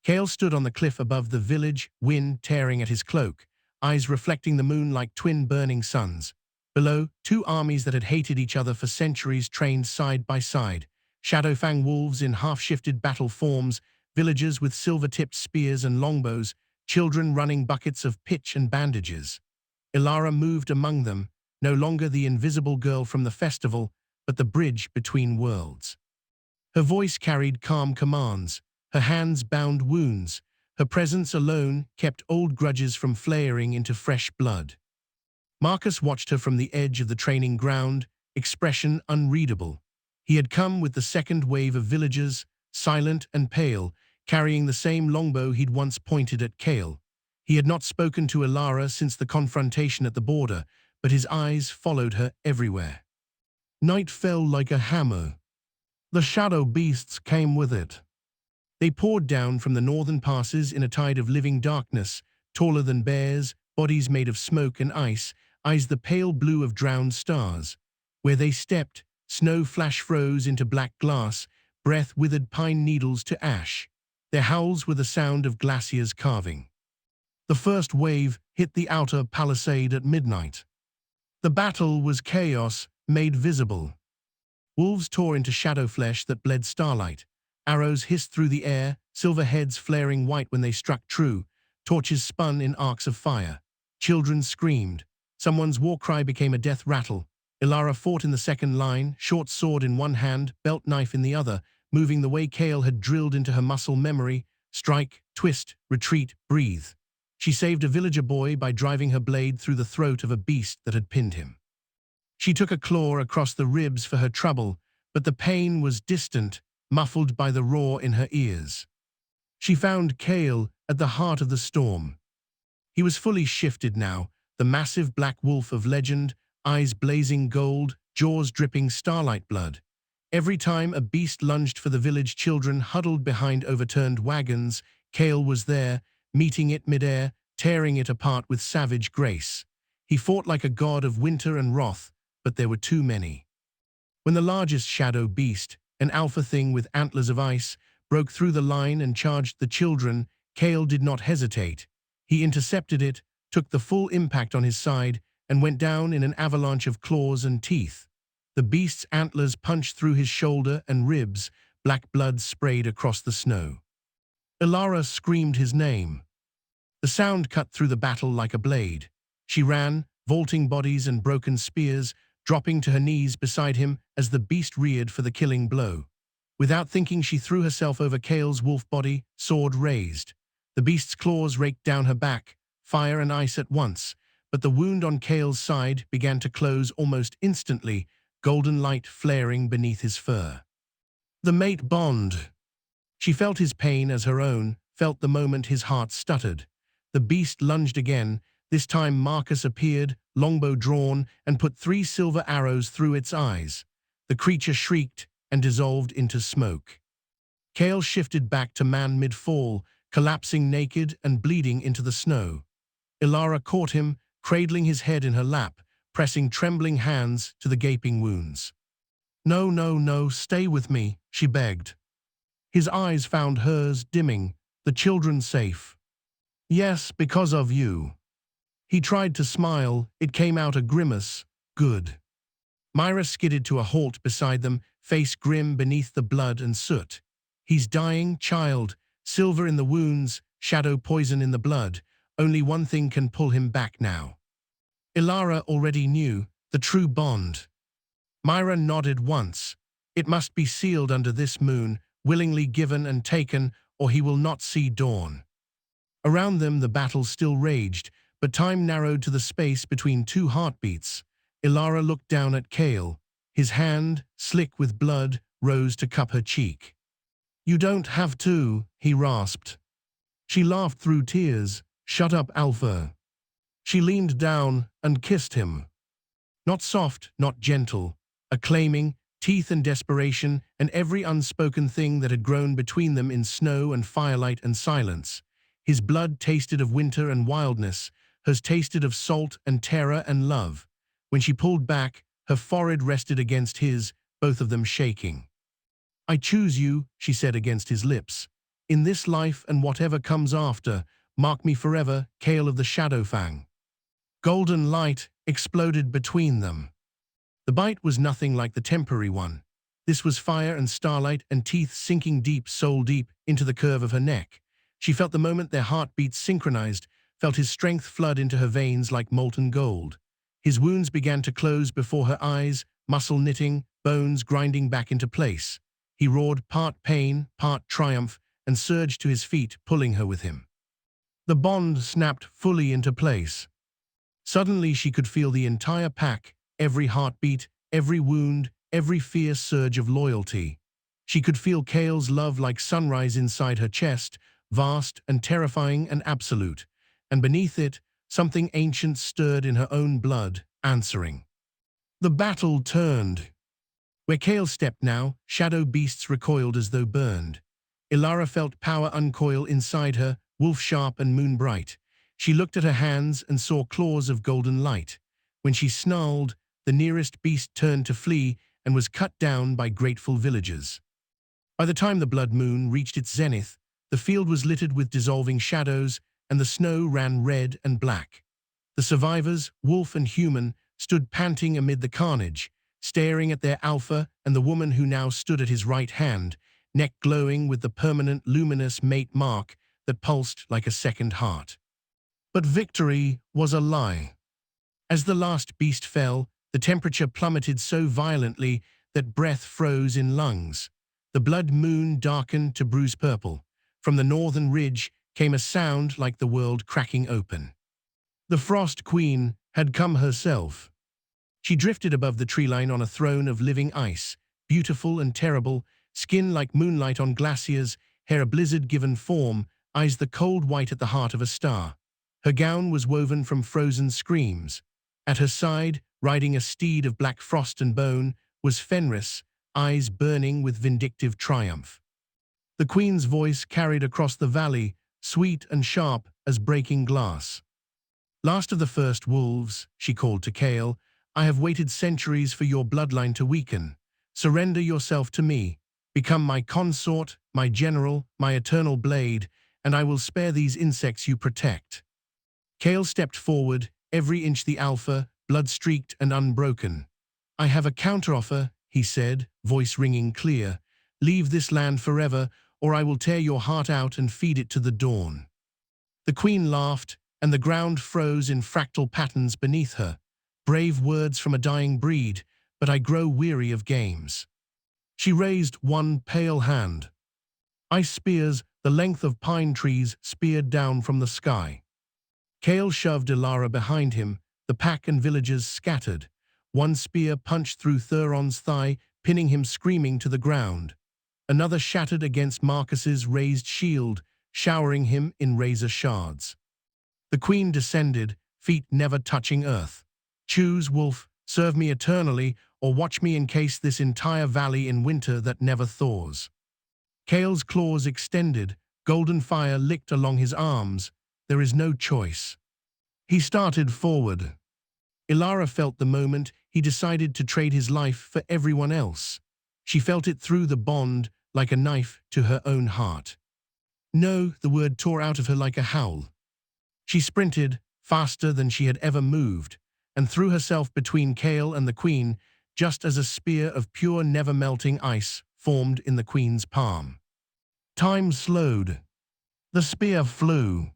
Kale stood on the cliff above the village, wind tearing at his cloak, eyes reflecting the moon like twin burning suns. Below, two armies that had hated each other for centuries trained side by side, Shadowfang wolves in half-shifted battle forms, villagers with silver-tipped spears and longbows, children running buckets of pitch and bandages. Ilara moved among them, no longer the invisible girl from the festival, but the bridge between worlds. Her voice carried calm commands, her hands bound wounds, her presence alone kept old grudges from flaring into fresh blood. Marcus watched her from the edge of the training ground, expression unreadable. He had come with the second wave of villagers, silent and pale, carrying the same longbow he'd once pointed at Kale. He had not spoken to Ilara since the confrontation at the border, but his eyes followed her everywhere. Night fell like a hammer. The shadow beasts came with it. They poured down from the northern passes in a tide of living darkness, taller than bears, bodies made of smoke and ice, eyes the pale blue of drowned stars. Where they stepped, snow flash froze into black glass, breath withered pine needles to ash. Their howls were the sound of glaciers carving. The first wave hit the outer palisade at midnight. The battle was chaos made visible. Wolves tore into shadow flesh that bled starlight. Arrows hissed through the air, silver heads flaring white when they struck true. Torches spun in arcs of fire. Children screamed. Someone's war cry became a death rattle. Ilara fought in the second line, short sword in one hand, belt knife in the other, moving the way Kale had drilled into her muscle memory. Strike, twist, retreat, breathe. She saved a villager boy by driving her blade through the throat of a beast that had pinned him. She took a claw across the ribs for her trouble, but the pain was distant, muffled by the roar in her ears. She found Kale at the heart of the storm. He was fully shifted now, the massive black wolf of legend, eyes blazing gold, jaws dripping starlight blood. Every time a beast lunged for the village, children huddled behind overturned wagons. Kale was there, meeting it midair, tearing it apart with savage grace. He fought like a god of winter and wrath, but there were too many. When the largest shadow beast, an alpha thing with antlers of ice, broke through the line and charged the children, Kale did not hesitate. He intercepted it, took the full impact on his side, and went down in an avalanche of claws and teeth. The beast's antlers punched through his shoulder and ribs, black blood sprayed across the snow. Ilara screamed his name. The sound cut through the battle like a blade. She ran, vaulting bodies and broken spears, dropping to her knees beside him as the beast reared for the killing blow. Without thinking, she threw herself over Kale's wolf body, sword raised. The beast's claws raked down her back, fire and ice at once, but the wound on Kale's side began to close almost instantly, golden light flaring beneath his fur. The mate bond. She felt his pain as her own, felt the moment his heart stuttered. The beast lunged again. This time Marcus appeared, longbow drawn, and put 3 silver arrows through its eyes. The creature shrieked and dissolved into smoke. Kale shifted back to man mid-fall, collapsing naked and bleeding into the snow. Ilara caught him, cradling his head in her lap, pressing trembling hands to the gaping wounds. "No, no, no, stay with me," she begged. His eyes found hers, dimming. "The children safe?" "Yes, because of you." He tried to smile. It came out a grimace. "Good." Myra skidded to a halt beside them, face grim beneath the blood and soot. "He's dying, child. Silver in the wounds, shadow poison in the blood. Only one thing can pull him back now." Ilara already knew, the true bond. Myra nodded once. "It must be sealed under this moon, willingly given and taken, or he will not see dawn." Around them the battle still raged, but time narrowed to the space between 2 heartbeats. Ilara looked down at Kale. His hand, slick with blood, rose to cup her cheek. "You don't have to," he rasped. She laughed through tears. "Shut up, Alpha." She leaned down and kissed him. Not soft, not gentle, acclaiming, teeth and desperation, and every unspoken thing that had grown between them in snow and firelight and silence. His blood tasted of winter and wildness, hers tasted of salt and terror and love. When she pulled back, her forehead rested against his, both of them shaking. "I choose you," she said against his lips. "In this life and whatever comes after, mark me forever, Kale of the Shadowfang." Golden light exploded between them. The bite was nothing like the temporary one. This was fire and starlight and teeth sinking deep, soul deep, into the curve of her neck. She felt the moment their heartbeats synchronized, felt his strength flood into her veins like molten gold. His wounds began to close before her eyes, muscle knitting, bones grinding back into place. He roared, part pain, part triumph, and surged to his feet, pulling her with him. The bond snapped fully into place. Suddenly she could feel the entire pack, every heartbeat, every wound, every fierce surge of loyalty. She could feel Kale's love like sunrise inside her chest, vast and terrifying and absolute. and beneath it, something ancient stirred in her own blood, answering. The battle turned. Where Kale stepped now, shadow beasts recoiled as though burned. Ilara felt power uncoil inside her, wolf-sharp and moon-bright. She looked at her hands and saw claws of golden light. When she snarled, the nearest beast turned to flee and was cut down by grateful villagers. By the time the blood moon reached its zenith, the field was littered with dissolving shadows, and the snow ran red and black. The survivors, wolf and human, stood panting amid the carnage, staring at their alpha and the woman who now stood at his right hand, neck glowing with the permanent luminous mate mark that pulsed like a second heart. But victory was a lie. As the last beast fell, the temperature plummeted so violently that breath froze in lungs. The blood moon darkened to bruise purple. From the northern ridge came a sound like the world cracking open. The Frost Queen had come herself. She drifted above the treeline on a throne of living ice, beautiful and terrible, skin like moonlight on glaciers, hair a blizzard-given form, eyes the cold white at the heart of a star. Her gown was woven from frozen screams. At her side, riding a steed of black frost and bone, was Fenris, eyes burning with vindictive triumph. The queen's voice carried across the valley, sweet and sharp as breaking glass. Last of the first wolves, she called to Kale, I have waited centuries for your bloodline to weaken. Surrender yourself to me. Become my consort, my general, my eternal blade, and I will spare these insects you protect. Kale stepped forward, every inch the alpha, blood-streaked and unbroken. I have a counteroffer, he said, voice ringing clear. Leave this land forever, or I will tear your heart out and feed it to the dawn. The queen laughed, and the ground froze in fractal patterns beneath her. Brave words from a dying breed, but I grow weary of games. She raised one pale hand. Ice spears, the length of pine trees, speared down from the sky. Kale shoved Ilara behind him, the pack and villagers scattered. One spear punched through Thuron's thigh, pinning him screaming to the ground. Another shattered against Marcus's raised shield, showering him in razor shards. The queen descended, feet never touching earth. Choose, wolf, serve me eternally, or watch me encase this entire valley in winter that never thaws. Kale's claws extended, golden fire licked along his arms. There is no choice. He started forward. Ilara felt the moment he decided to trade his life for everyone else. She felt it through the bond like a knife to her own heart. No, the word tore out of her like a howl. She sprinted, faster than she had ever moved, and threw herself between Kale and the queen, just as a spear of pure never-melting ice formed in the queen's palm. Time slowed. The spear flew.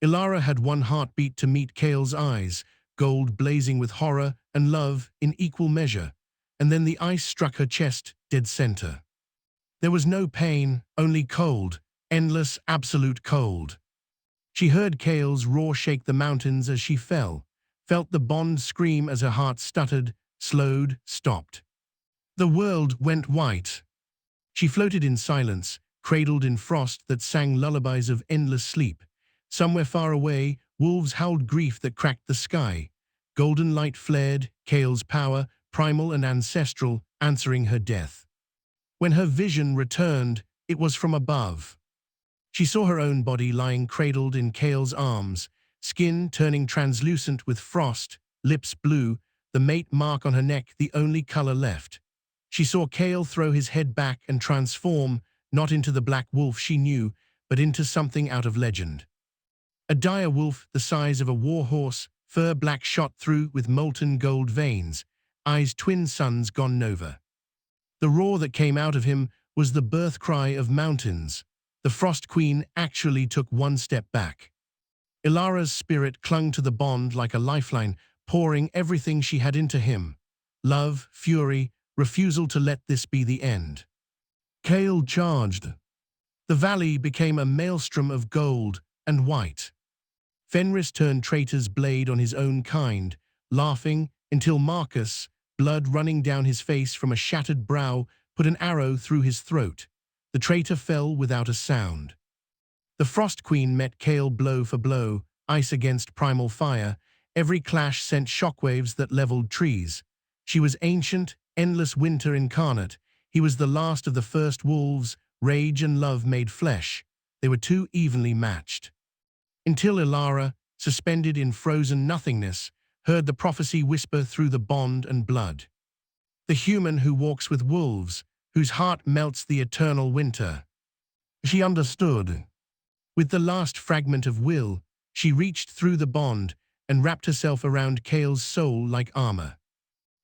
Ilara had one heartbeat to meet Kale's eyes, gold blazing with horror and love in equal measure, and then the ice struck her chest dead center. There was no pain, only cold, endless, absolute cold. She heard Kale's roar shake the mountains as she fell, felt the bond scream as her heart stuttered, slowed, stopped. The world went white. She floated in silence, cradled in frost that sang lullabies of endless sleep. Somewhere far away, wolves howled grief that cracked the sky. Golden light flared, Kale's power, primal and ancestral, answering her death. When her vision returned, it was from above. She saw her own body lying cradled in Kale's arms, skin turning translucent with frost, lips blue, the mate mark on her neck the only color left. She saw Kale throw his head back and transform, not into the black wolf she knew, but into something out of legend. A dire wolf the size of a war horse, fur black shot through with molten gold veins, eyes twin suns gone nova. The roar that came out of him was the birth cry of mountains. The Frost Queen actually took one step back. Ilara's spirit clung to the bond like a lifeline, pouring everything she had into him. Love, fury, refusal to let this be the end. Kale charged. The valley became a maelstrom of gold and white. Fenris turned traitor's blade on his own kind, laughing until Marcus, blood running down his face from a shattered brow, put an arrow through his throat. The traitor fell without a sound. The Frost Queen met Kale blow for blow, ice against primal fire. Every clash sent shockwaves that leveled trees. She was ancient, endless winter incarnate. He was the last of the first wolves, rage and love made flesh. They were too evenly matched. Until Ilara, suspended in frozen nothingness, heard the prophecy whisper through the bond and blood. The human who walks with wolves, whose heart melts the eternal winter. She understood. With the last fragment of will, she reached through the bond and wrapped herself around Kale's soul like armor.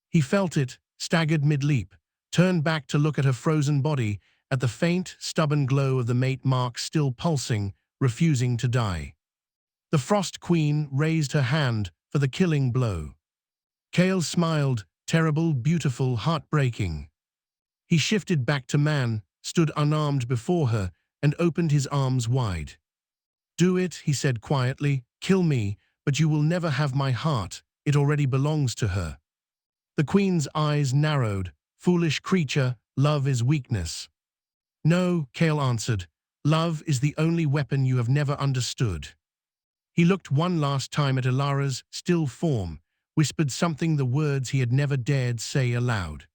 He felt it, staggered mid-leap, turned back to look at her frozen body, at the faint, stubborn glow of the mate mark still pulsing, refusing to die. The Frost Queen raised her hand for the killing blow. Kale smiled, terrible, beautiful, heartbreaking. He shifted back to man, stood unarmed before her, and opened his arms wide. "Do it," he said quietly, "kill me, but you will never have my heart, it already belongs to her." The Queen's eyes narrowed. "Foolish creature, love is weakness." "No," Kale answered, "love is the only weapon you have never understood." He looked one last time at Ilara's still form, whispered something, the words he had never dared say aloud.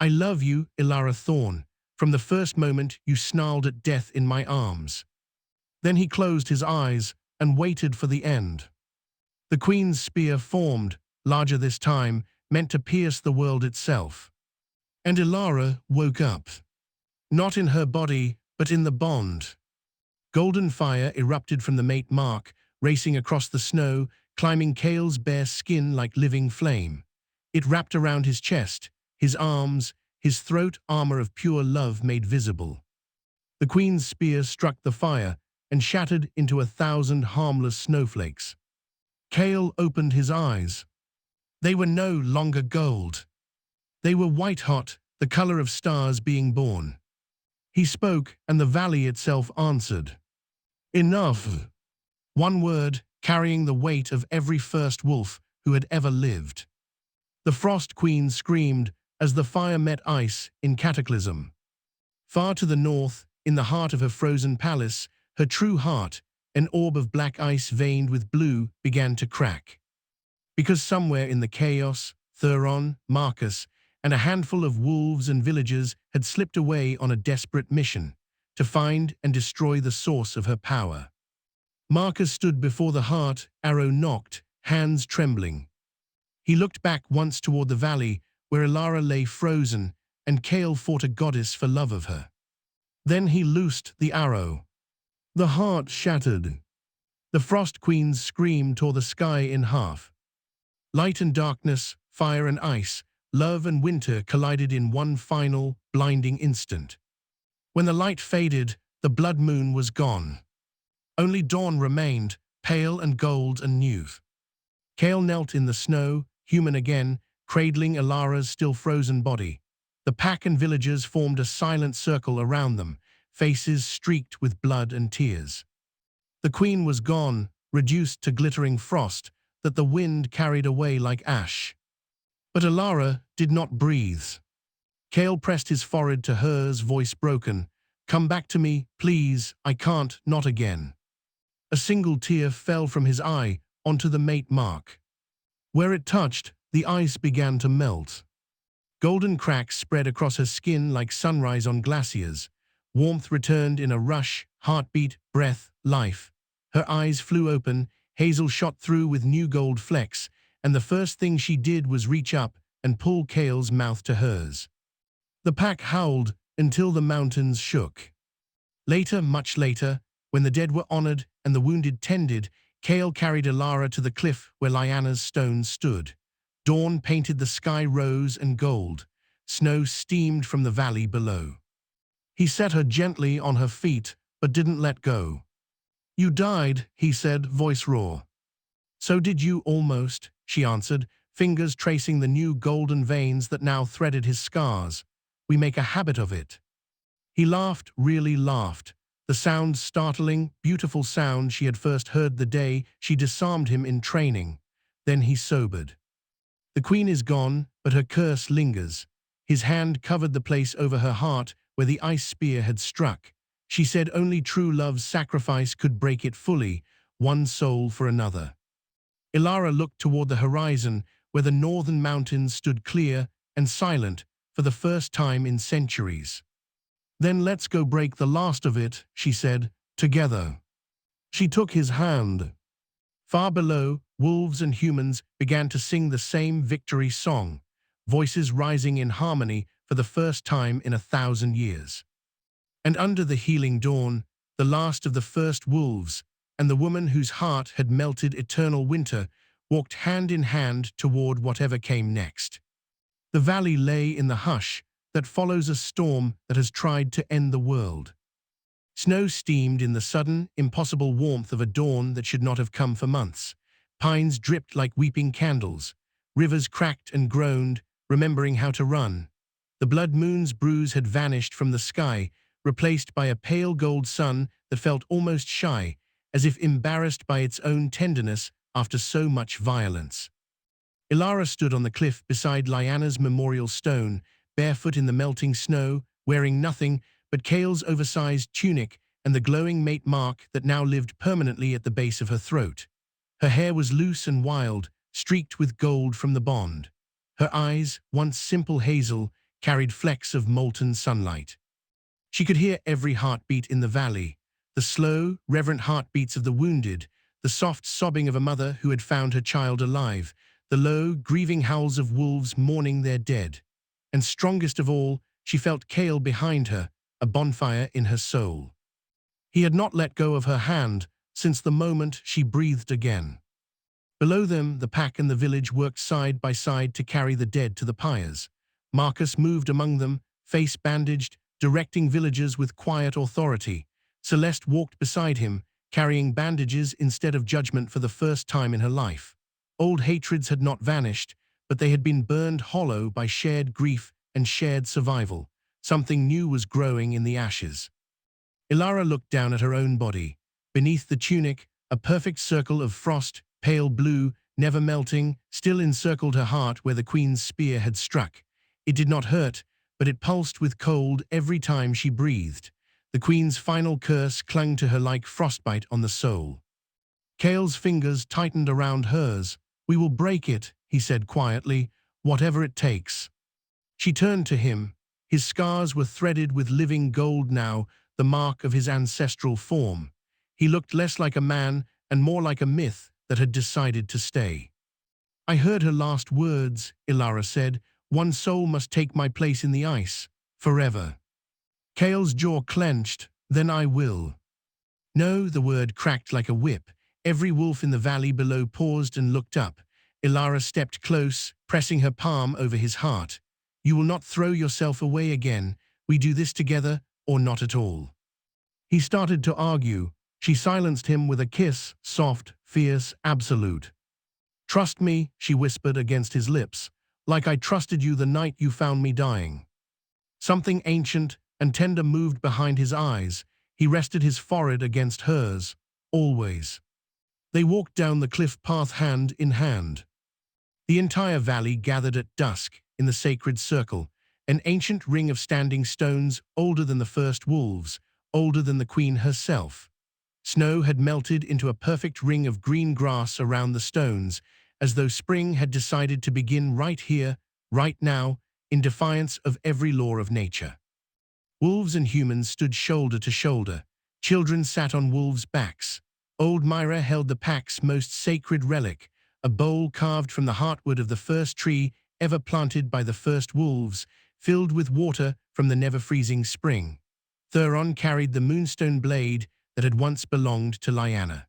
"I love you, Ilara Thorn, from the first moment you snarled at death in my arms." Then he closed his eyes and waited for the end. The Queen's spear formed, larger this time, meant to pierce the world itself. And Ilara woke up. Not in her body, but in the bond. Golden fire erupted from the mate mark, racing across the snow, climbing Kale's bare skin like living flame. It wrapped around his chest, his arms, his throat, armor of pure love made visible. The Queen's spear struck the fire and shattered into 1,000 harmless snowflakes. Kale opened his eyes. They were no longer gold. They were white-hot, the color of stars being born. He spoke, and the valley itself answered. "Enough." One word, carrying the weight of every first wolf who had ever lived. The Frost Queen screamed as the fire met ice in cataclysm. Far to the north, in the heart of her frozen palace, her true heart, an orb of black ice veined with blue, began to crack. Because somewhere in the chaos, Thuron, Marcus, and a handful of wolves and villagers had slipped away on a desperate mission to find and destroy the source of her power. Marcus stood before the heart, arrow nocked, hands trembling. He looked back once toward the valley, where Ilara lay frozen, and Kale fought a goddess for love of her. Then he loosed the arrow. The heart shattered. The Frost Queen's scream tore the sky in half. Light and darkness, fire and ice, love and winter collided in one final, blinding instant. When the light faded, the blood moon was gone. Only dawn remained, pale and gold and new. Kale knelt in the snow, human again, cradling Ilara's still frozen body. The pack and villagers formed a silent circle around them, faces streaked with blood and tears. The Queen was gone, reduced to glittering frost that the wind carried away like ash. But Ilara did not breathe. Kale pressed his forehead to hers, voice broken. "Come back to me, please, I can't, not again." A single tear fell from his eye onto the mate mark. Where it touched, the ice began to melt. Golden cracks spread across her skin like sunrise on glaciers. Warmth returned in a rush, heartbeat, breath, life. Her eyes flew open, hazel shot through with new gold flecks, and the first thing she did was reach up and pull Kale's mouth to hers. The pack howled until the mountains shook. Later, much later, when the dead were honored and the wounded tended, Kale carried Ilara to the cliff where Lyanna's stone stood. Dawn painted the sky rose and gold. Snow steamed from the valley below. He set her gently on her feet, but didn't let go. "You died," he said, voice raw. "So did you almost," she answered, fingers tracing the new golden veins that now threaded his scars. "We make a habit of it." He laughed, really laughed. The sound, startling, beautiful sound she had first heard the day she disarmed him in training. Then he sobered. The Queen is gone, but her curse lingers. His hand covered the place over her heart where the ice spear had struck. She said only true love's sacrifice could break it fully. one soul for another. Ilara looked toward the horizon, where the northern mountains stood clear and silent for the first time in centuries. "Then let's go break the last of it," she said, "together." She took his hand. Far below, wolves and humans began to sing the same victory song, voices rising in harmony for the first time in 1,000 years. And under the healing dawn, the last of the first wolves and the woman whose heart had melted eternal winter walked hand in hand toward whatever came next. The valley lay in the hush that follows a storm that has tried to end the world. Snow steamed in the sudden, impossible warmth of a dawn that should not have come for months. Pines dripped like weeping candles. Rivers cracked and groaned, remembering how to run. The blood moon's bruise had vanished from the sky, replaced by a pale gold sun that felt almost shy, as if embarrassed by its own tenderness after so much violence. Ilara stood on the cliff beside Lyanna's memorial stone, barefoot in the melting snow, wearing nothing but Kale's oversized tunic and the glowing mate mark that now lived permanently at the base of her throat. Her hair was loose and wild, streaked with gold from the bond. Her eyes, once simple hazel, carried flecks of molten sunlight. She could hear every heartbeat in the valley, the slow, reverent heartbeats of the wounded, the soft sobbing of a mother who had found her child alive, the low, grieving howls of wolves mourning their dead. And strongest of all, she felt Kale behind her, a bonfire in her soul. He had not let go of her hand since the moment she breathed again. Below them, the pack and the village worked side by side to carry the dead to the pyres. Marcus moved among them, face bandaged, directing villagers with quiet authority. Celeste walked beside him, carrying bandages instead of judgment for the first time in her life. Old hatreds had not vanished, but they had been burned hollow by shared grief and shared survival. Something new was growing in the ashes. Ilara looked down at her own body. Beneath the tunic, a perfect circle of frost, pale blue, never melting, still encircled her heart where the queen's spear had struck. It did not hurt, but it pulsed with cold every time she breathed. The queen's final curse clung to her like frostbite on the soul. Kale's fingers tightened around hers. "We will break it," he said quietly, "whatever it takes." She turned to him. His scars were threaded with living gold now, the mark of his ancestral form. He looked less like a man and more like a myth that had decided to stay. "I heard her last words," Ilara said. "One soul must take my place in the ice, forever." Kale's jaw clenched. "Then I will." "No," the word cracked like a whip. Every wolf in the valley below paused and looked up. Ilara stepped close, pressing her palm over his heart. "You will not throw yourself away again. We do this together or not at all." He started to argue. She silenced him with a kiss, soft, fierce, absolute. "Trust me," she whispered against his lips, "like I trusted you the night you found me dying." Something ancient and tender moved behind his eyes. He rested his forehead against hers. "Always." They walked down the cliff path hand in hand. The entire valley gathered at dusk in the sacred circle, an ancient ring of standing stones older than the first wolves, older than the queen herself. Snow had melted into a perfect ring of green grass around the stones, as though spring had decided to begin right here, right now, in defiance of every law of nature. Wolves and humans stood shoulder to shoulder. Children sat on wolves' backs. Old Myra held the pack's most sacred relic, a bowl carved from the heartwood of the first tree ever planted by the first wolves, filled with water from the never-freezing spring. Thuron carried the moonstone blade that had once belonged to Lyanna.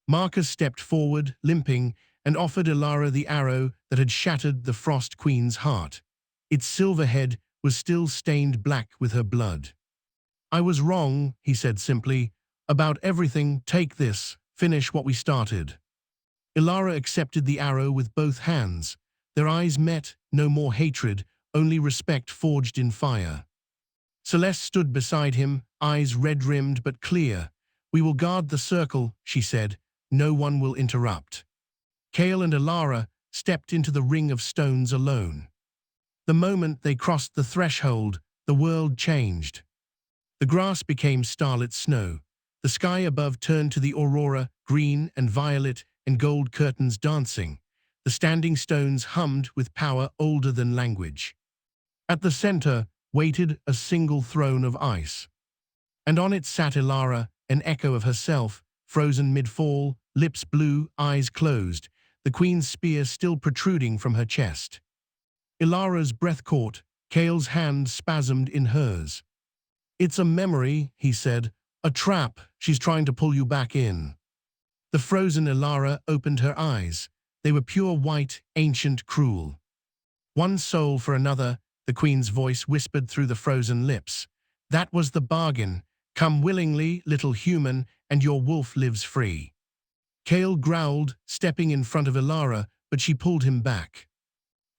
Marcus stepped forward, limping, and offered Ilara the arrow that had shattered the Frost Queen's heart. Its silver head was still stained black with her blood. "I was wrong," he said simply. "About everything, take this, finish what we started." Ilara accepted the arrow with both hands. Their eyes met, no more hatred, only respect forged in fire. Celeste stood beside him, eyes red-rimmed but clear. "We will guard the circle," she said. "No one will interrupt." Kale and Ilara stepped into the ring of stones alone. The moment they crossed the threshold, the world changed. The grass became starlit snow. The sky above turned to the aurora, green and violet and gold curtains dancing. The standing stones hummed with power older than language. At the center waited a single throne of ice. And on it sat Ilara, an echo of herself, frozen mid-fall, lips blue, eyes closed, the queen's spear still protruding from her chest. Ilara's breath caught, Kale's hand spasmed in hers. "It's a memory," he said. "A trap. She's trying to pull you back in." The frozen Ilara opened her eyes. They were pure white, ancient, cruel. "One soul for another," the queen's voice whispered through the frozen lips. "That was the bargain. Come willingly, little human, and your wolf lives free." Kale growled, stepping in front of Ilara, but she pulled him back.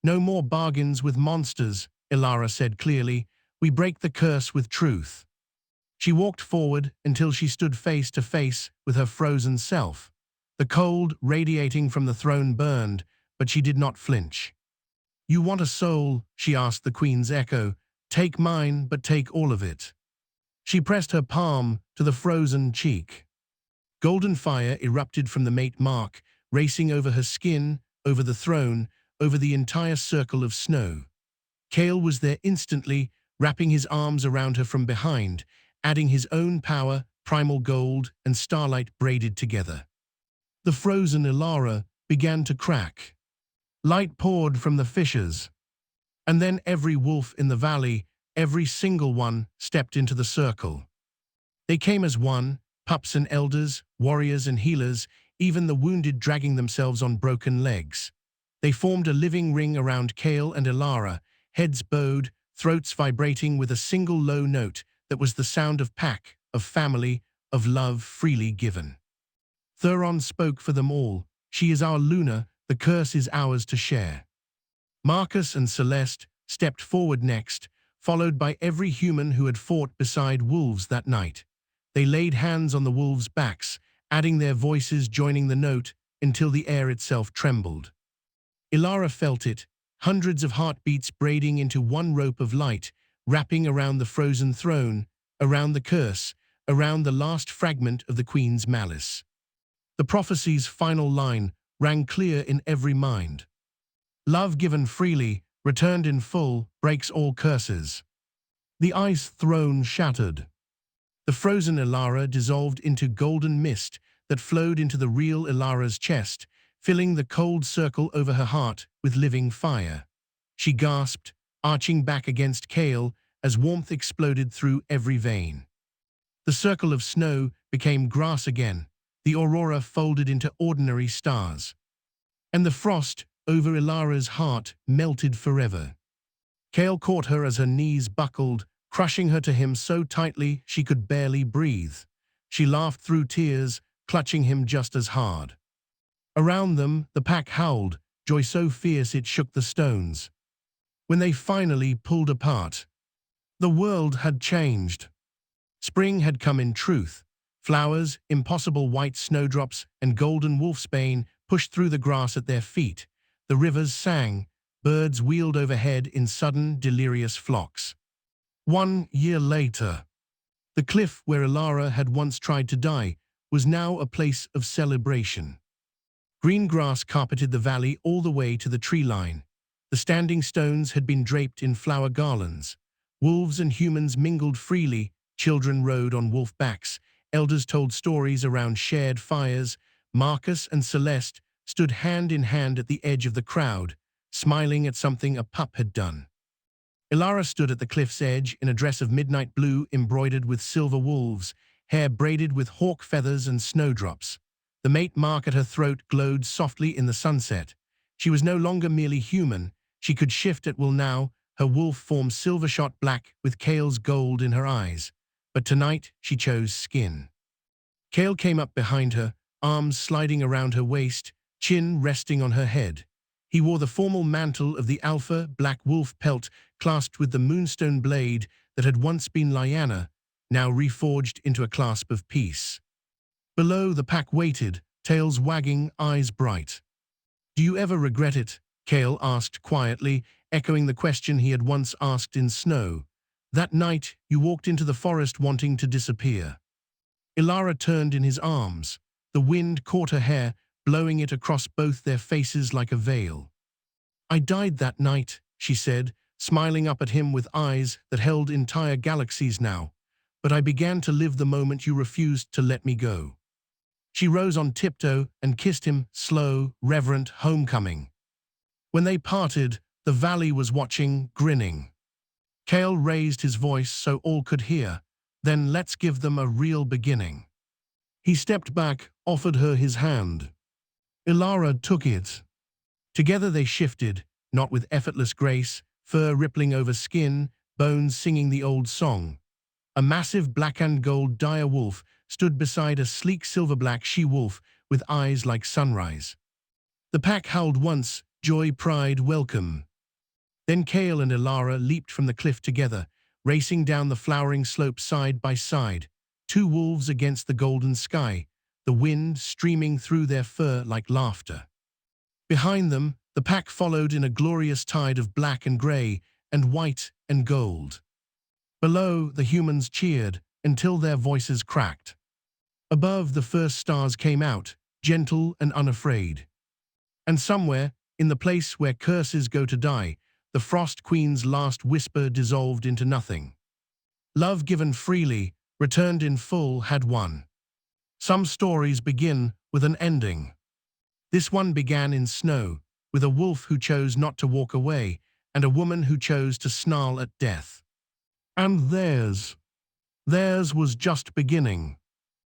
"No more bargains with monsters," Ilara said clearly. "We break the curse with truth." She walked forward until she stood face to face with her frozen self. The cold radiating from the throne burned, but she did not flinch. "You want a soul?" she asked the queen's echo. "Take mine, but take all of it." She pressed her palm to the frozen cheek. Golden fire erupted from the mate mark, racing over her skin, over the throne, over the entire circle of snow. Kale was there instantly, wrapping his arms around her from behind, adding his own power, primal gold, and starlight braided together. The frozen Ilara began to crack. Light poured from the fissures. And then every wolf in the valley, every single one, stepped into the circle. They came as one, pups and elders, warriors and healers, even the wounded dragging themselves on broken legs. They formed a living ring around Kale and Ilara, heads bowed, throats vibrating with a single low note that was the sound of pack, of family, of love freely given. Thuron spoke for them all. "She is our Luna, the curse is ours to share." Marcus and Celeste stepped forward next, followed by every human who had fought beside wolves that night. They laid hands on the wolves' backs, adding their voices, joining the note, until the air itself trembled. Ilara felt it, hundreds of heartbeats braiding into one rope of light, wrapping around the frozen throne, around the curse, around the last fragment of the queen's malice. The prophecy's final line rang clear in every mind. "Love given freely, returned in full, breaks all curses." The ice throne shattered. The frozen Ilara dissolved into golden mist that flowed into the real Ilara's chest, filling the cold circle over her heart with living fire. She gasped, arching back against Kale as warmth exploded through every vein. The circle of snow became grass again, the aurora folded into ordinary stars. And the frost over Ilara's heart melted forever. Kale caught her as her knees buckled, crushing her to him so tightly she could barely breathe. She laughed through tears, clutching him just as hard. Around them, the pack howled, joy so fierce it shook the stones. When they finally pulled apart, the world had changed. Spring had come in truth. Flowers, impossible white snowdrops, and golden wolfsbane pushed through the grass at their feet. The rivers sang. Birds wheeled overhead in sudden, delirious flocks. 1 year later, the cliff where Ilara had once tried to die was now a place of celebration. Green grass carpeted the valley all the way to the tree line. The standing stones had been draped in flower garlands. Wolves and humans mingled freely, children rode on wolf backs, elders told stories around shared fires. Marcus and Celeste stood hand in hand at the edge of the crowd, smiling at something a pup had done. Ilara stood at the cliff's edge in a dress of midnight blue embroidered with silver wolves, hair braided with hawk feathers and snowdrops. The mate mark at her throat glowed softly in the sunset. She was no longer merely human. She could shift at will now, her wolf form silver-shot black with Kale's gold in her eyes. But tonight she chose skin. Kale came up behind her, arms sliding around her waist, chin resting on her head. He wore the formal mantle of the alpha black wolf pelt clasped with the moonstone blade that had once been Lyanna, now reforged into a clasp of peace. Below, the pack waited, tails wagging, eyes bright. "Do you ever regret it?" Kale asked quietly, echoing the question he had once asked in snow. "That night you walked into the forest wanting to disappear." Ilara turned in his arms. The wind caught her hair, blowing it across both their faces like a veil. "I died that night," she said, smiling up at him with eyes that held entire galaxies now. "But I began to live the moment you refused to let me go." She rose on tiptoe and kissed him, slow, reverent homecoming. When they parted, the valley was watching, grinning. Kale raised his voice so all could hear. "Then let's give them a real beginning." He stepped back, offered her his hand. Ilara took it. Together they shifted, not with effortless grace, fur rippling over skin, bones singing the old song. A massive black and gold dire wolf stood beside a sleek silver-black she-wolf with eyes like sunrise. The pack howled once, joy, pride, welcome. Then Kale and Ilara leaped from the cliff together, racing down the flowering slope side by side, two wolves against the golden sky, the wind streaming through their fur like laughter. Behind them, the pack followed in a glorious tide of black and gray and white and gold. Below, the humans cheered until their voices cracked. Above, the first stars came out, gentle and unafraid. And somewhere, in the place where curses go to die, the Frost Queen's last whisper dissolved into nothing. Love given freely, returned in full, had won. Some stories begin with an ending. This one began in snow, with a wolf who chose not to walk away, and a woman who chose to snarl at death. And theirs was just beginning.